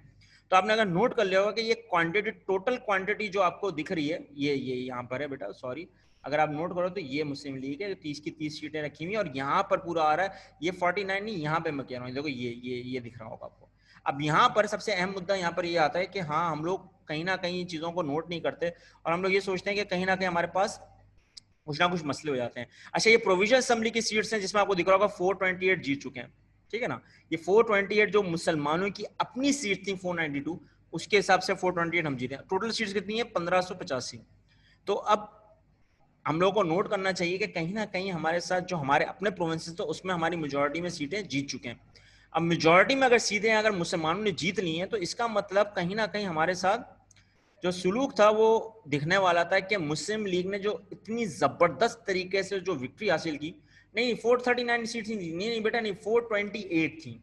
तो आपने अगर नोट कर लिया होगा कि ये क्वांटिटी, टोटल क्वांटिटी जो आपको दिख रही है, ये यहाँ पर है बेटा, सॉरी, अगर आप नोट करो तो ये मुस्लिम लीग है, 30 की 30 सीटें रखी हुई, और यहाँ पर पूरा आ रहा है ये 49 नहीं, यहाँ पे मैं कह रहा हूँ, देखो ये दिख रहा होगा आपको। अब यहाँ पर सबसे अहम मुद्दा यहाँ पर ये आता है कि हाँ, हम लोग कहीं ना कहीं चीजों को नोट नहीं करते, और हम लोग ये सोचते हैं कि कहीं ना कहीं हमारे पास कुछ ना कुछ मसले हो जाते हैं। अच्छा, ये प्रोविजनल असेंबली की सीट्स हैं जिसमें आपको दिख रहा होगा 428 जीत चुके हैं, ठीक है ना। ये 428 जो मुसलमानों की अपनी सीट थी 492, उसके हिसाब से 428 हम जीते हैं। टोटल सीट्स कितनी है? 1585। तो अब हम लोगों को नोट करना चाहिए कि कहीं ना कहीं हमारे साथ जो हमारे अपने प्रोविंसेस थे उसमें हमारी मेजोरिटी में सीटें जीत चुके हैं। अब मेजोरिटी में अगर सीधे अगर मुसलमानों ने जीत ली है तो इसका मतलब कहीं ना कहीं हमारे साथ जो सुलूक था वो दिखने वाला था कि मुस्लिम लीग ने जो इतनी जबरदस्त तरीके से जो विक्ट्री हासिल की, नहीं 439 सीट थी, नहीं बेटा नहीं, 428 थी,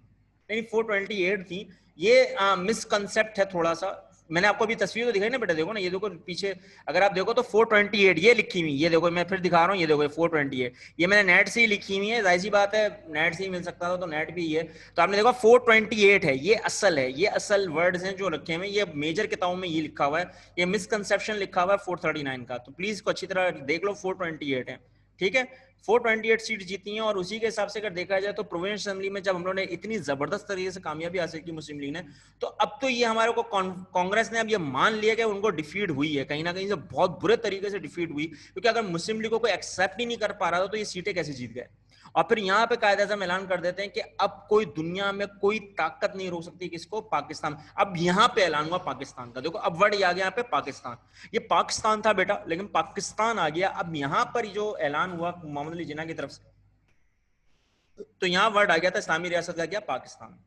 नहीं 428 थी। ये मिसकंसेप्ट है थोड़ा सा। मैंने आपको अभी तस्वीर तो दिखाई ना बेटा, देखो ना, ये देखो पीछे अगर आप देखो तो 428 ये लिखी हुई, ये देखो मैं फिर दिखा रहा हूँ, ये देखो 428 ये मैंने नेट से ही लिखी हुई है, जाहिर सी बात है नेट से ही मिल सकता था तो नेट भी है। तो आपने देखा 428 है, ये असल है, ये असल वर्ड्स हैं जो रखे हुए, ये मेजर किताबों में ये लिखा हुआ है, ये मिसकंसेप्शन लिखा हुआ है 439 का, तो प्लीज को अच्छी तरह देख लो, 428 है, ठीक है। 428 सीट जीती हैं, और उसी के हिसाब से अगर देखा जाए तो प्रोविंशियल असेंबली में जब हम लोगों ने इतनी जबरदस्त तरीके से कामयाबी हासिल की मुस्लिम लीग ने, तो अब तो ये हमारे को कांग्रेस ने अब ये मान लिया कि उनको डिफीट हुई है, कहीं ना कहीं से बहुत बुरे तरीके से डिफीट हुई, क्योंकि अगर मुस्लिम लीग को कोई एक्सेप्ट ही नहीं कर पा रहा था तो ये सीटें कैसे जीत गए। और फिर यहाँ पे कायदे आज़म ऐलान कर देते हैं कि अब कोई दुनिया में कोई ताकत नहीं रोक सकती किसको? पाकिस्तान। अब यहाँ पे ऐलान हुआ पाकिस्तान का, देखो अब वर्ड आ गया यहाँ पे पाकिस्तान, ये पाकिस्तान था बेटा लेकिन पाकिस्तान आ गया। अब यहाँ पर जो ऐलान हुआ मोहम्मद अली जिन्ना की तरफ से, तो यहाँ वर्ड आ गया था इस्लामी रियासत का क्या? पाकिस्तान।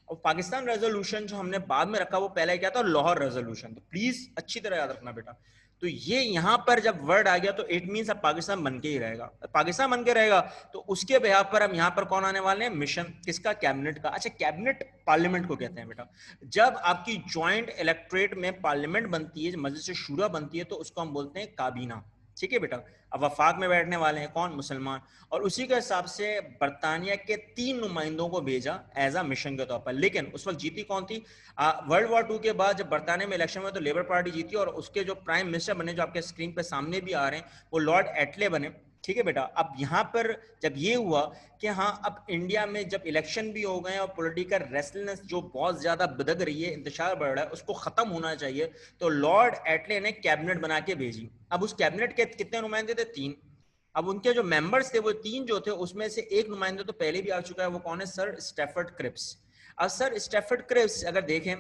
और पाकिस्तान रेजोल्यूशन जो हमने बाद में रखा वो पहले क्या था? लाहौर रेजोल्यूशन। तो प्लीज अच्छी तरह याद रखना बेटा। तो ये यहां पर जब वर्ड आ गया तो इट मींस अब पाकिस्तान बन के ही रहेगा, पाकिस्तान बन के रहेगा। तो उसके बिहाफ पर अब यहां पर कौन आने वाले हैं? मिशन किसका? कैबिनेट का। अच्छा, कैबिनेट पार्लियामेंट को कहते हैं बेटा। जब आपकी ज्वाइंट इलेक्टोरेट में पार्लियामेंट बनती है, मजलिस शूरा बनती है, तो उसको हम बोलते हैं काबीना, ठीक है बेटा। अब वफाक में बैठने वाले हैं कौन? मुसलमान। और उसी के हिसाब से बरतानिया के 3 नुमाइंदों को भेजा एज अ मिशन के तौर पर। लेकिन उस वक्त जीती कौन थी? वर्ल्ड वॉर 2 के बाद जब बरतानिया में इलेक्शन हुआ तो लेबर पार्टी जीती, और उसके जो प्राइम मिनिस्टर बने, जो आपके स्क्रीन पे सामने भी आ रहे हैं, वो लॉर्ड एटले बने। ठीक है बेटा। अब यहाँ पर जब ये हुआ कि हाँ अब इंडिया में जब इलेक्शन भी हो गए और पॉलिटिकल रेस्टलेसनेस जो बहुत ज्यादा बिदक रही है, इंतशार बढ़ रहा है, उसको खत्म होना चाहिए, तो लॉर्ड एटले ने कैबिनेट बना के भेजी। अब उस कैबिनेट के कितने नुमाइंदे थे? 3। अब उनके जो मेंबर्स थे वो 3 जो थे, उसमें से एक नुमाइंदा तो पहले भी आ चुका है, वो कौन है? Sir Stafford Cripps. अब सर स्टैफर्ड क्रिप्स अगर देखें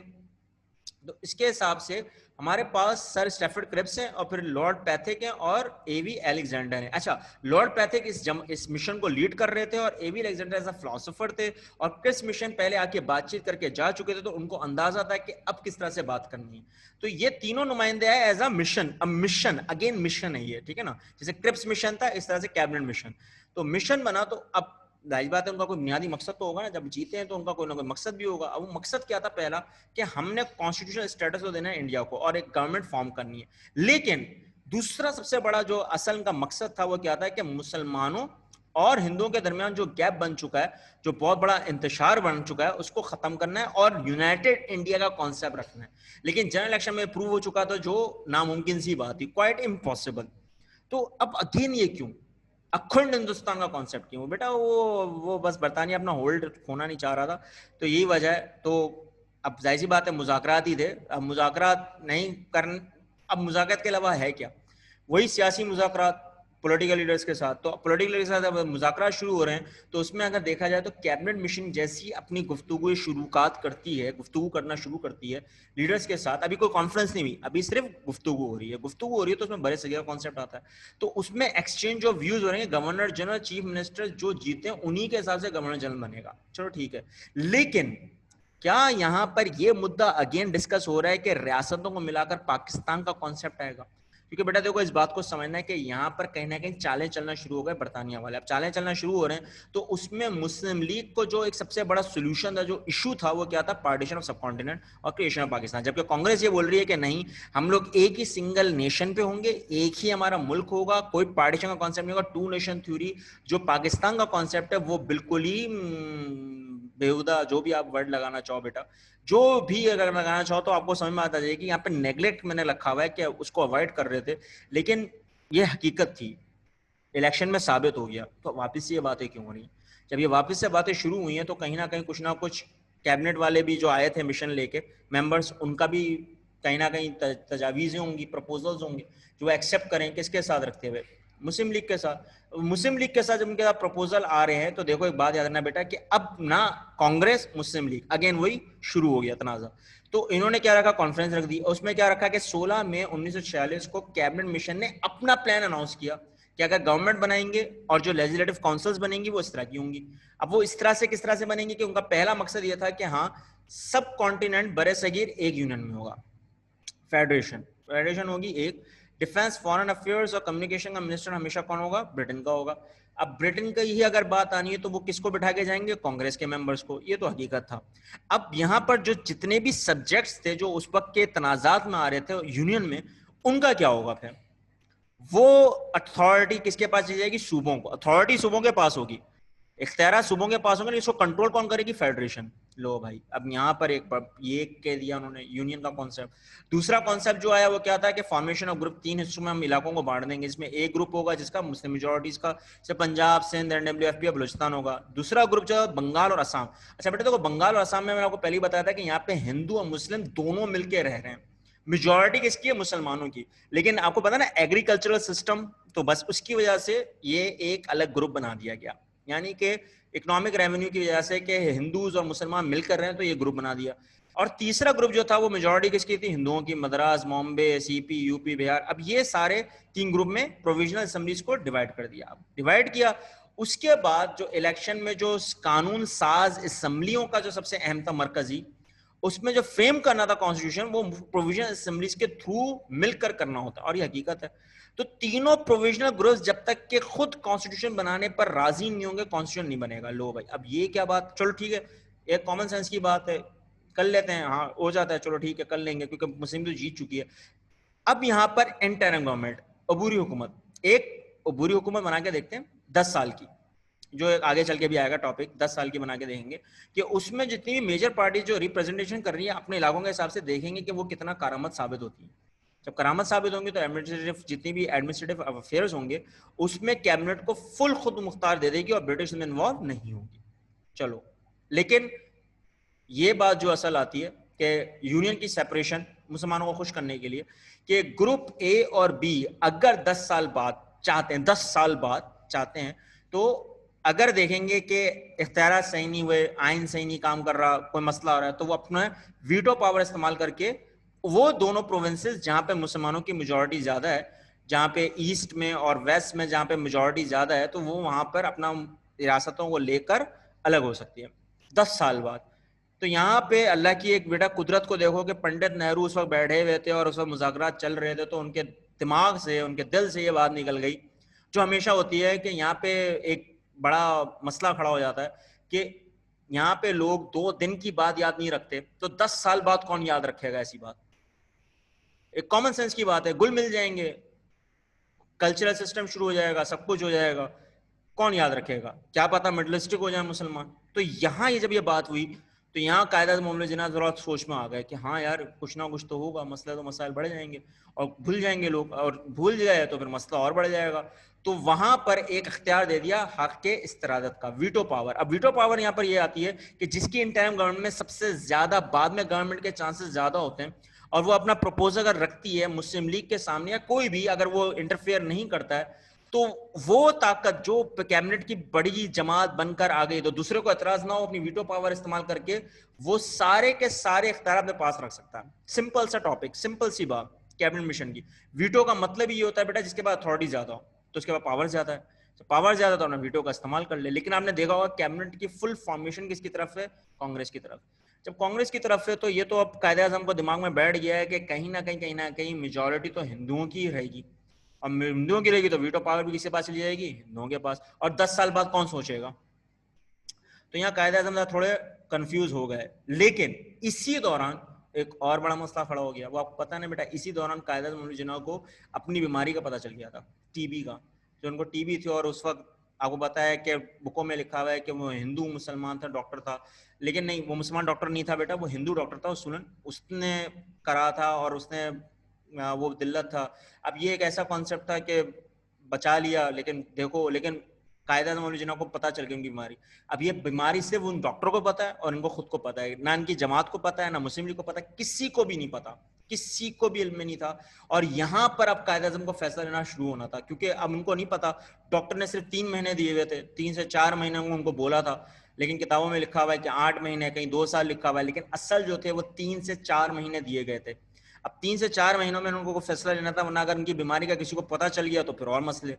तो इसके हिसाब से हमारे पास सर स्टैफर्ड क्रिप्स हैं और फिर लॉर्ड पैथिक हैं और एवी अलेक्जेंडर हैं। अच्छा, लॉर्ड पैथिक इस मिशन को लीड कर रहे थे और एवी अलेक्जेंडर एज अ फिलोसोफर थे, और क्रिप्स मिशन पहले आके बातचीत करके जा चुके थे, तो उनको अंदाजा था कि अब किस तरह से बात करनी है। तो ये तीनों नुमाइंदे आए एज अ मिशन। अब मिशन अगेन मिशन है ये, ठीक है ना, जैसे क्रिप्स मिशन था इस तरह से कैबिनेट मिशन। तो मिशन बना, तो अब जाहिर बात है उनका कोई बुनियादी मकसद तो होगा ना, जब जीते हैं तो उनका कोई ना कोई मकसद भी होगा। अब वो मकसद क्या था? पहला कि हमने कॉन्स्टिट्यूशनल स्टेटस तो देना है इंडिया को और एक गवर्नमेंट फॉर्म करनी है। लेकिन दूसरा सबसे बड़ा जो असल का मकसद था वो क्या था कि मुसलमानों और हिंदुओं के दरमियान जो गैप बन चुका है, जो बहुत बड़ा इंतशार बन चुका है, उसको खत्म करना है और यूनाइटेड इंडिया का कॉन्सेप्ट रखना है। लेकिन जनरल इलेक्शन में प्रूव हो चुका था जो नामुमकिन सी बात थी, क्वाइट इम्पॉसिबल। तो अब अगेन ये क्यों अखंड हिंदुस्तान का कॉन्सेप्ट क्यों? बेटा वो बस बरतानिया अपना होल्ड खोना नहीं चाह रहा था, तो यही वजह है। तो अब जाहिर सी बात है मुज़ाकरात ही थे, अब मुज़ाकरात नहीं कर, अब मुज़ाकरात के अलावा है क्या? वही सियासी मुज़ाकरात पॉलिटिकल लीडर्स के साथ। तो पॉलिटिकल लीडर्स के साथ अब मुज़ाकरात शुरू हो रहे हैं, तो उसमें अगर देखा जाए तो कैबिनेट मिशन जैसी अपनी गुफ्तगू शुरुआत करती है, गुफ्तगू करना शुरू करती है लीडर्स के साथ। अभी कोई कॉन्फ्रेंस नहीं हुई, अभी सिर्फ गुफ्तगू हो रही है। गुफ्तगू हो रही है तो उसमें बड़े सगीरा कॉन्सेप्ट आता है, तो उसमें एक्सचेंज ऑफ व्यूज हो रहे हैं। गवर्नर जनरल, चीफ मिनिस्टर जो जीते हैं उन्हीं के हिसाब से गवर्नर जनरल बनेगा, चलो ठीक है। लेकिन क्या यहां पर यह मुद्दा अगेन डिस्कस हो रहा है कि रियासतों को मिलाकर पाकिस्तान का कॉन्सेप्ट आएगा? क्योंकि बेटा देखो इस बात को समझना है कि यहाँ पर कहीं ना कहीं चालें चलना शुरू हो गए बरतानिया वाले। अब चालें चलना शुरू हो रहे हैं, तो उसमें मुस्लिम लीग को जो एक सबसे बड़ा सोल्यूशन था, जो इशू था, वो क्या था? पार्टीशन ऑफ सब कॉन्टिनेंट और क्रिएशन ऑफ पाकिस्तान। जबकि कांग्रेस ये बोल रही है कि नहीं, हम लोग एक ही सिंगल नेशन पे होंगे, एक ही हमारा मुल्क होगा, कोई पार्टीशन का कॉन्सेप्ट नहीं होगा, टू नेशन थ्योरी। जो पाकिस्तान का कॉन्सेप्ट है वो बिल्कुल ही बेहुदा, जो भी आप वर्ड लगाना चाहो बेटा, जो भी अगर लगाना चाहो, तो आपको समझ में आता जाएगी। यहाँ पे नेग्लेक्ट मैंने रखा हुआ है कि उसको अवॉइड कर रहे थे, लेकिन ये हकीकत थी, इलेक्शन में साबित हो गया। तो वापस से ये बातें क्यों हो रही? जब ये वापस से बातें शुरू हुई हैं तो कहीं ना कहीं कुछ ना कुछ कैबिनेट वाले भी जो आए थे मिशन लेके मेंबर्स, उनका भी कहीं ना कहीं तजावीज़ें होंगी, प्रपोजल्स होंगे जो एक्सेप्ट करें किसके साथ रखते हुए? मुस्लिम लीग के साथ। मुस्लिम लीग के साथ जब उनके साथ प्रपोजल आ रहे हैं, तो देखो एक बात याद रखना बेटा कि अब ना कांग्रेस मुस्लिम लीग अगेन वही शुरू हो गया तनाजा। तो इन्होंने क्या रखा? कॉन्फ्रेंस रख दी, उसमें क्या रखा कि 16 मई 1946 को कैबिनेट मिशन ने अपना प्लान अनाउंस किया कि अगर गवर्नमेंट बनाएंगे और जो लेजिस्लेटिव काउंसिल्स बनेंगी वो इस तरह की होंगी। अब वो इस तरह से किस तरह से बनेंगी कि उनका पहला मकसद ये था कि हाँ सब कॉन्टिनेंट बड़े सगीर एक यूनियन में होगा, फेडरेशन, फेडरेशन होगी एक। डिफेंस, फॉरेन अफेयर्स और कम्युनिकेशन का मिनिस्टर हमेशा कौन होगा? ब्रिटेन का होगा। अब ब्रिटेन का ही अगर बात आनी है तो वो किसको बिठा के जाएंगे? कांग्रेस के मेंबर्स को। ये तो हकीकत था। अब यहाँ पर जो जितने भी सब्जेक्ट्स थे जो उस वक्त के तनाजात में आ रहे थे यूनियन में, उनका क्या होगा? फिर वो अथॉरिटी किसके पास चली जाएगी? सूबों को। अथॉरिटी सूबों के पास होगी, इख्तियार सूबों के पास होंगे, इसको कंट्रोल कौन करेगी? फेडरेशन। लो भाई, अब यहाँ पर ये कह दिया उन्होंने यूनियन का कॉन्सेप्ट। दूसरा कॉन्सेप्ट जो आया वो क्या था कि फॉर्मेशन ऑफ ग्रुप, 3 हिस्सों में हम इलाकों को बांट देंगे। इसमें एक ग्रुप होगा जिसका मुस्लिम मेजोरिटीज का, जैसे पंजाब, सिंध, NWFP, बलूचिस्तान होगा। दूसरा ग्रुप जो है बंगाल और असम। अच्छा बेटा देखो, बंगाल और असम में मैंने आपको पहले ही बताया था कि यहाँ पे हिंदू और मुस्लिम दोनों मिलकर रह रहे हैं। मेजोरिटी किसकी है? मुसलमानों की। लेकिन आपको पता ना एग्रीकल्चरल सिस्टम, तो बस उसकी वजह से ये एक अलग ग्रुप बना दिया गया। यानी कि इकोनॉमिक रेवेन्यू की वजह से कि हिंदूज और मुसलमान मिलकर रहे हैं, तो ये ग्रुप बना दिया। और तीसरा ग्रुप जो था वो मेजोरिटी किसकी थी? हिंदुओं की। Madras, Bombay, CP, UP, Bihar. अब ये सारे 3 ग्रुप में प्रोविजनल असेंबलीज को डिवाइड कर दिया। अब डिवाइड किया, उसके बाद जो इलेक्शन में जो कानून साज असेंबलियों का जो सबसे अहम था मरकजी, उसमें जो फ्रेम करना था कॉन्स्टिट्यूशन, वो प्रोविजनल असेंबलीज के थ्रू मिलकर करना होता। और ये हकीकत है। तो तीनों प्रोविजनल ग्रुप्स जब तक के खुद कॉन्स्टिट्यूशन बनाने पर राजी नहीं होंगे, कॉन्स्टिट्यूशन नहीं बनेगा। लो भाई, अब ये क्या बात? चलो ठीक है, एक कॉमन सेंस की बात है, कर लेते हैं, हाँ हो जाता है, चलो ठीक है कर लेंगे, क्योंकि मुस्लिम तो जीत चुकी है। अब यहाँ पर इंटरिम गवर्नमेंट, अबूरी हुकूमत, एक अबूरी हुकूमत बना के देखते हैं 10 साल की, जो आगे चल के भी आएगा टॉपिक, 10 साल की बना के देखेंगे कि उसमें जितनी भी मेजर पार्टी जो रिप्रेजेंटेशन कर रही है अपने इलाकों के हिसाब से, देखेंगे कि वो कितना कारामद साबित होती है। जब करामत साबित होंगी तो एडमिनिस्ट्रेटिव जितनी भी एडमिनिस्ट्रेटिव अफेयर्स होंगे उसमें कैबिनेट को फुल खुद मुख्तार दे देगी और ब्रिटिश में इन्वॉल्व नहीं होगी। चलो, लेकिन ये बात जो असल आती है कि यूनियन की सेपरेशन मुसलमानों को खुश करने के लिए कि ग्रुप ए और बी अगर 10 साल बाद चाहते हैं, 10 साल बाद चाहते हैं, तो अगर देखेंगे कि इख्तियारात सही नहीं हुए, आइन सही नहीं काम कर रहा, कोई मसला आ रहा है, तो वो अपना वीटो पावर इस्तेमाल करके वो दोनों प्रोविंसेस जहां पे मुसलमानों की मेजॉरिटी ज्यादा है, जहां पे ईस्ट में और वेस्ट में जहां पे मेजॉरिटी ज्यादा है, तो वो वहां पर अपना रियासतों को लेकर अलग हो सकती है 10 साल बाद। तो यहाँ पे अल्लाह की एक बेटा कुदरत को देखो कि पंडित नेहरू उस वक्त बैठे हुए थे और उस वक्त मुज़ाकरात चल रहे थे, तो उनके दिमाग से, उनके दिल से ये बात निकल गई जो हमेशा होती है कि यहाँ पे एक बड़ा मसला खड़ा हो जाता है कि यहाँ पे लोग 2 दिन की बात याद नहीं रखते, तो 10 साल बाद कौन याद रखेगा ऐसी बात। एक कॉमन सेंस की बात है, गुल मिल जाएंगे, कल्चरल सिस्टम शुरू हो जाएगा, सब कुछ हो जाएगा, कौन याद रखेगा, क्या पता मिडलिस्टिक हो जाए मुसलमान। तो यहाँ ये जब ये बात हुई तो यहाँ कायदा मामले जना जरा सोच में आ गए कि हाँ यार कुछ ना कुछ तो होगा, मसला तो मसाइल बढ़ जाएंगे और भूल जाएंगे लोग, और भूल जाए तो फिर मसला और बढ़ जाएगा। तो वहां पर एक इख्तियार दे दिया हक के इस्तरादत का, वीटो पावर। अब वीटो पावर यहाँ पर ये आती है कि जिसकी इंटरिम गवर्नमेंट में सबसे ज्यादा बाद में गवर्नमेंट के चांसेस ज्यादा होते हैं और वो अपना प्रपोजल अगर रखती है मुस्लिम लीग के सामने या कोई भी, अगर वो इंटरफेयर नहीं करता है, तो वो ताकत जो कैबिनेट की बड़ी जमात बनकर आ गई, तो दूसरे को एतराज ना हो, अपनी वीटो पावर इस्तेमाल करके वो सारे के सारे इख्तियार अपने पास रख सकता है। सिंपल सा टॉपिक, सिंपल सी बात कैबिनेट मिशन की। वीटो का मतलब ये होता है बेटा जिसके पास अथॉरिटी ज्यादा हो, तो उसके पास पावर ज्यादा है, तो पावर ज्यादा तो अपना वीटो का इस्तेमाल कर ले। लेकिन आपने देखा होगा कैबिनेट की फुल फॉर्मेशन किसकी तरफ है, कांग्रेस की तरफ। जब कांग्रेस की तरफ है तो ये तो अब कायदे आजम को दिमाग में बैठ गया है कि कहीं ना कहीं मेजोरिटी तो हिंदुओं की रहेगी, और हिंदुओं की रहेगी तो वीटो पावर भी किसके पास चली जाएगी, हिंदुओं के पास। और 10 साल बाद कौन सोचेगा। तो यहाँ कायदे आजम थोड़े कंफ्यूज हो गए। लेकिन इसी दौरान एक और बड़ा मसला खड़ा हो गया, वो आपको पता नहीं बेटा, इसी दौरान कायदे आजम जिन्ना को अपनी बीमारी का पता चल गया था, टीबी का। जो उनको टीबी थी और उस वक्त आपको पता है कि बुकों में लिखा हुआ है कि वो हिंदू मुसलमान था, डॉक्टर था, लेकिन नहीं, वो मुसलमान डॉक्टर नहीं था बेटा, वो हिंदू डॉक्टर था, उसने करा था और उसने वो दिल्लत था। अब ये एक ऐसा कॉन्सेप्ट था कि बचा लिया, लेकिन देखो, लेकिन कायदा जिन्हों को पता चल गई उनकी बीमारी। अब ये बीमारी सिर्फ उन डॉक्टरों को पता है और इनको खुद को पता है, ना इनकी जमात को पता है, ना मुस्लिम लीग को पता है, किसी को भी नहीं पता, किसी को भी इल्म में नहीं था। और यहाँ पर अब कायदा आज़म को फैसला लेना शुरू होना था, क्योंकि अब उनको नहीं पता, डॉक्टर ने सिर्फ 3 महीने दिए हुए थे, 3 से 4 महीने उनको बोला था, लेकिन किताबों में लिखा हुआ है कि 8 महीने, कहीं 2 साल लिखा हुआ है, लेकिन असल जो थे वो 3 से 4 महीने दिए गए थे। अब 3 से 4 महीनों में उनको फैसला लेना था, वरना अगर उनकी बीमारी का किसी को पता चल गया तो फिर और मसले।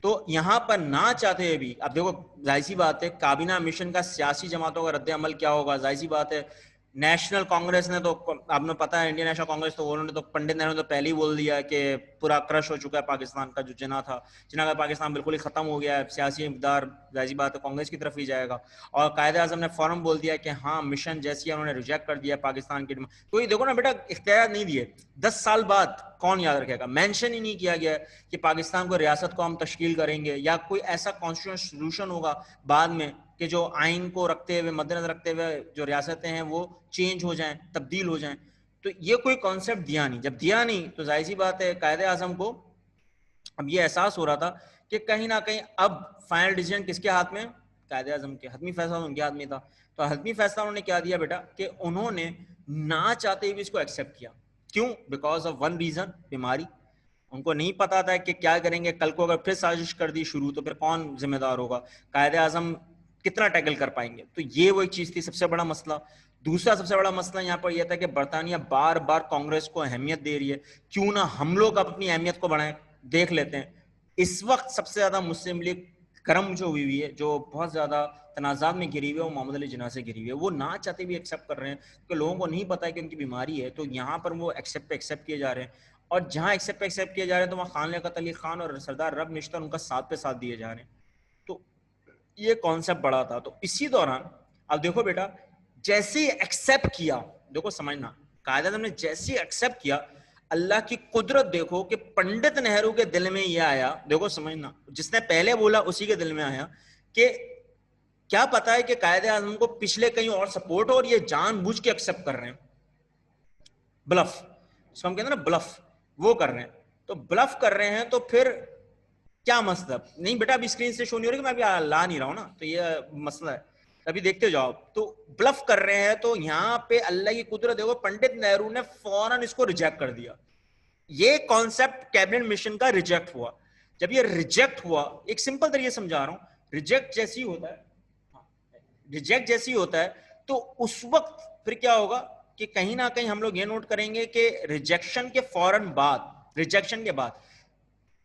तो यहां पर ना चाहते हुए भी, अब देखो जाहिर सी बात है काबीना मिशन का सियासी जमातों का रद्द अमल क्या होगा, जाहिर सी बात है नेशनल कांग्रेस ने तो, आपने पता है इंडियन नेशनल कांग्रेस, तो उन्होंने तो पंडित नेहरू ने तो पहले ही बोल दिया कि पूरा क्रश हो चुका है पाकिस्तान का जो जिना था, जिना का पाकिस्तान बिल्कुल ही खत्म हो गया है, सियासी इक़्तिदार जाहिर सी बात है कांग्रेस की तरफ ही जाएगा। और कायदे आज़म ने फौरन बोल दिया कि हाँ मिशन जैसी है, उन्होंने रिजेक्ट कर दिया पाकिस्तान की। तो ये देखो ना बेटा, इख्तियार नहीं दिए, 10 साल बाद कौन याद रखेगा। मेंशन ही नहीं किया गया कि पाकिस्तान को रियासत को हम तश्कील करेंगे या कोई ऐसा कॉन्स्टिट्यूशन सोल्यूशन होगा बाद में कि जो आइन को रखते हुए, मद्देनजर रखते हुए जो रियासतें हैं वो चेंज हो जाएं, तब्दील हो जाएं। तो ये कोई कॉन्सेप्ट दिया नहीं। जब दिया नहीं तो जाहिर सी बात है कायदे आज़म को अब ये एहसास हो रहा था कि कहीं ना कहीं अब फाइनल डिसीजन किसके हाथ में, कायदे आज़म के। हतमी फैसला उनके हाथ में था। तो हतमी फैसला उन्होंने क्या दिया बेटा कि उन्होंने ना चाहते हुए इसको एक्सेप्ट किया। क्यों? बिकॉज ऑफ वन रीजन, बीमारी। उनको नहीं पता था कि क्या करेंगे, कल को अगर फिर साजिश कर दी शुरू तो फिर कौन जिम्मेदार होगा, कायदे आज़म कितना टैकल कर पाएंगे। तो ये वही चीज थी, सबसे बड़ा मसला। दूसरा सबसे बड़ा मसला यहाँ पर यह था कि बरतानिया बार बार कांग्रेस को अहमियत दे रही है, क्यों ना हम लोग अपनी अहमियत को बढ़ाएं, देख लेते हैं। इस वक्त सबसे ज्यादा मुस्लिम लीग गर्म जो हुई है, जो बहुत ज्यादा तनाजात में गिरी हुई है, वो मोहम्मद अली जिन्ना से गिरी हुई है। वो ना चाहते भी एक्सेप्ट कर रहे हैं क्योंकि लोगों को नहीं पता है कि उनकी बीमारी है, तो यहाँ पर वो एक्सेप्ट किए जा रहे हैं। और जहां एक्सेप्ट किए जा रहे हैं तो वहाँ खान लियाकत अली खान और सरदार रब निश्तर उनका साथ पे साथ दिए जा रहे हैं। तो ये कॉन्सेप्ट बड़ा था। तो इसी दौरान अब देखो बेटा, जैसे ही एक्सेप्ट किया, देखो समझना, कायदे आज़म ने जैसे ही एक्सेप्ट किया, अल्लाह की कुदरत देखो कि पंडित नेहरू के दिल में यह आया, देखो समझना, जिसने पहले बोला उसी के दिल में आया कि क्या पता है कि कायदे आज़म को पिछले कहीं और सपोर्ट हो और ये जानबूझ के एक्सेप्ट कर रहे हैं। ब्लफ, इसको हम कहते हैं ना ब्लफ, वो कर रहे हैं। तो ब्लफ कर रहे हैं तो फिर क्या मतलब? नहीं बेटा अभी स्क्रीन से शो नहीं हो रही, मैं अभी ला नहीं रहा हूं ना, तो ये मसला है, अभी देखते जाओ। तो ब्लफ कर रहे हैं, तो यहां पे अल्लाह की कुदरत देखो, पंडित नेहरू ने फौरन इसको रिजेक्ट कर दिया। ये कॉन्सेप्ट कैबिनेट मिशन का रिजेक्ट हुआ। जब ये रिजेक्ट हुआ, एक सिंपल तरीके समझा रहा हूं, रिजेक्ट जैसे ही होता है, रिजेक्ट जैसे ही होता है, तो उस वक्त फिर क्या होगा कि कहीं ना कहीं हम लोग ये नोट करेंगे कि रिजेक्शन के फौरन बाद, रिजेक्शन के बाद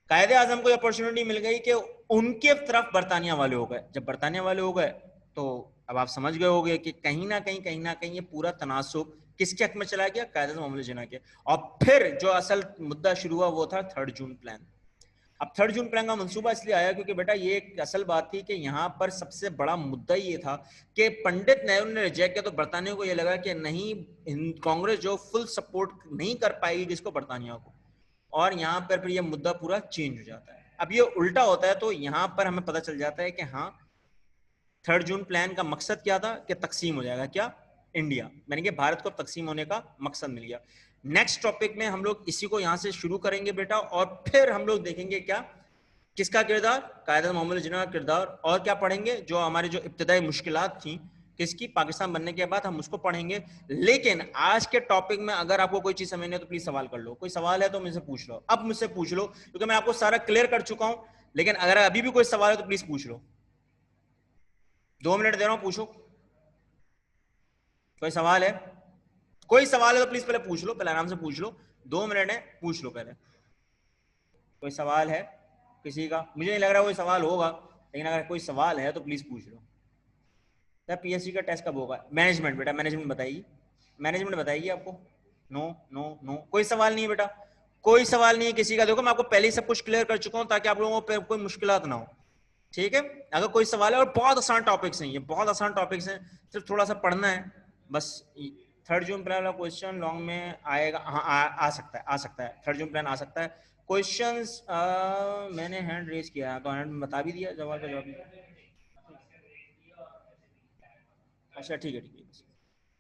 कायदे आजम को अपॉर्चुनिटी मिल गई कि उनके तरफ बरतानिया वाले हो गए। जब बरतानिया वाले हो गए, तो अब आप समझ गए होंगे कि कहीं ना कहीं ये पूरा तनासुब किसके हक में चला गया? कायदे आजम मोहम्मद जिन्ना के। और फिर जो असल मुद्दा शुरू हुआ वो था 3 जून प्लान। अब 3 जून प्लान का मंसूबा इसलिए आया क्योंकि बेटा ये एक असल बात थी कि यहाँ पर सबसे बड़ा मुद्दा ये था कि पंडित नेहरू ने रिजेक्ट किया, तो बरतानिया को ये लगा कि नहीं, कांग्रेस जो फुल सपोर्ट नहीं कर पाएगी जिसको, बरतानिया को, और यहाँ पर फिर ये मुद्दा पूरा चेंज हो जाता है। अब ये उल्टा होता है, तो यहाँ पर हमें पता चल जाता है कि हाँ, 3 जून प्लान का मकसद क्या था कि तकसीम हो जाएगा क्या? इंडिया, यानी कि भारत को तकसीम होने का मकसद मिल गया। नेक्स्ट टॉपिक में हम लोग इसी को यहां से शुरू करेंगे बेटा, और फिर हम लोग देखेंगे क्या, किसका किरदार, कायदे मोहम्मद जिन्ना का किरदार, और क्या पढ़ेंगे जो हमारी जो इब्तदाई मुश्किलात थी किसकी, पाकिस्तान बनने के बाद, हम उसको पढ़ेंगे। लेकिन आज के टॉपिक में अगर आपको कोई चीज समझनी है तो प्लीज सवाल कर लो, कोई सवाल है तो मुझसे पूछ लो, अब मुझसे पूछ लो, क्योंकि मैं आपको सारा क्लियर कर चुका हूं। लेकिन अगर अभी भी कोई सवाल है तो प्लीज पूछ लो, 2 मिनट दे रहा हूं, पूछो। कोई सवाल है? कोई सवाल है तो प्लीज पहले पूछ लो, पहले आराम से पूछ लो, 2 मिनट है, पूछ लो पहले। कोई सवाल है किसी का? मुझे नहीं लग रहा कोई सवाल होगा, लेकिन अगर कोई सवाल है तो प्लीज पूछ लो। पीएससी का टेस्ट कब होगा? मैनेजमेंट बेटा, मैनेजमेंट बताइए, मैनेजमेंट बताइए आपको। नो नो नो, कोई सवाल नहीं है बेटा, कोई सवाल नहीं है किसी का। देखो मैं आपको पहले ही सब कुछ क्लियर कर चुका हूं ताकि आप लोगों को कोई मुश्किलात ना हो, ठीक है? अगर कोई सवाल है, और बहुत आसान टॉपिक्स हैं ये, बहुत आसान टॉपिक्स हैं, सिर्फ थोड़ा सा पढ़ना है बस। 3 जून प्लान वाला क्वेश्चन लॉन्ग में आएगा, हाँ आ सकता है, आ सकता है, 3 जून प्लान आ सकता है। क्वेश्चंस मैंने हैंड रेज किया है, तो हैंड में बता भी दिया जवाब का जवाब। अच्छा ठीक है, ठीक है,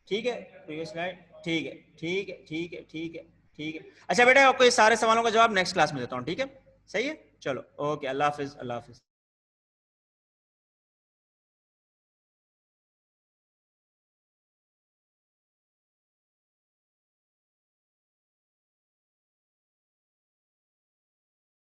ठीक है, प्रीवियस स्लाइड, ठीक है, ठीक है, ठीक है, ठीक है, ठीक है। अच्छा बेटा, आपको ये सारे सवालों का जवाब नेक्स्ट क्लास में देता हूँ, ठीक है? सही है, चलो ओके, अल्लाह हाफिज, अल्लाह हाफिज।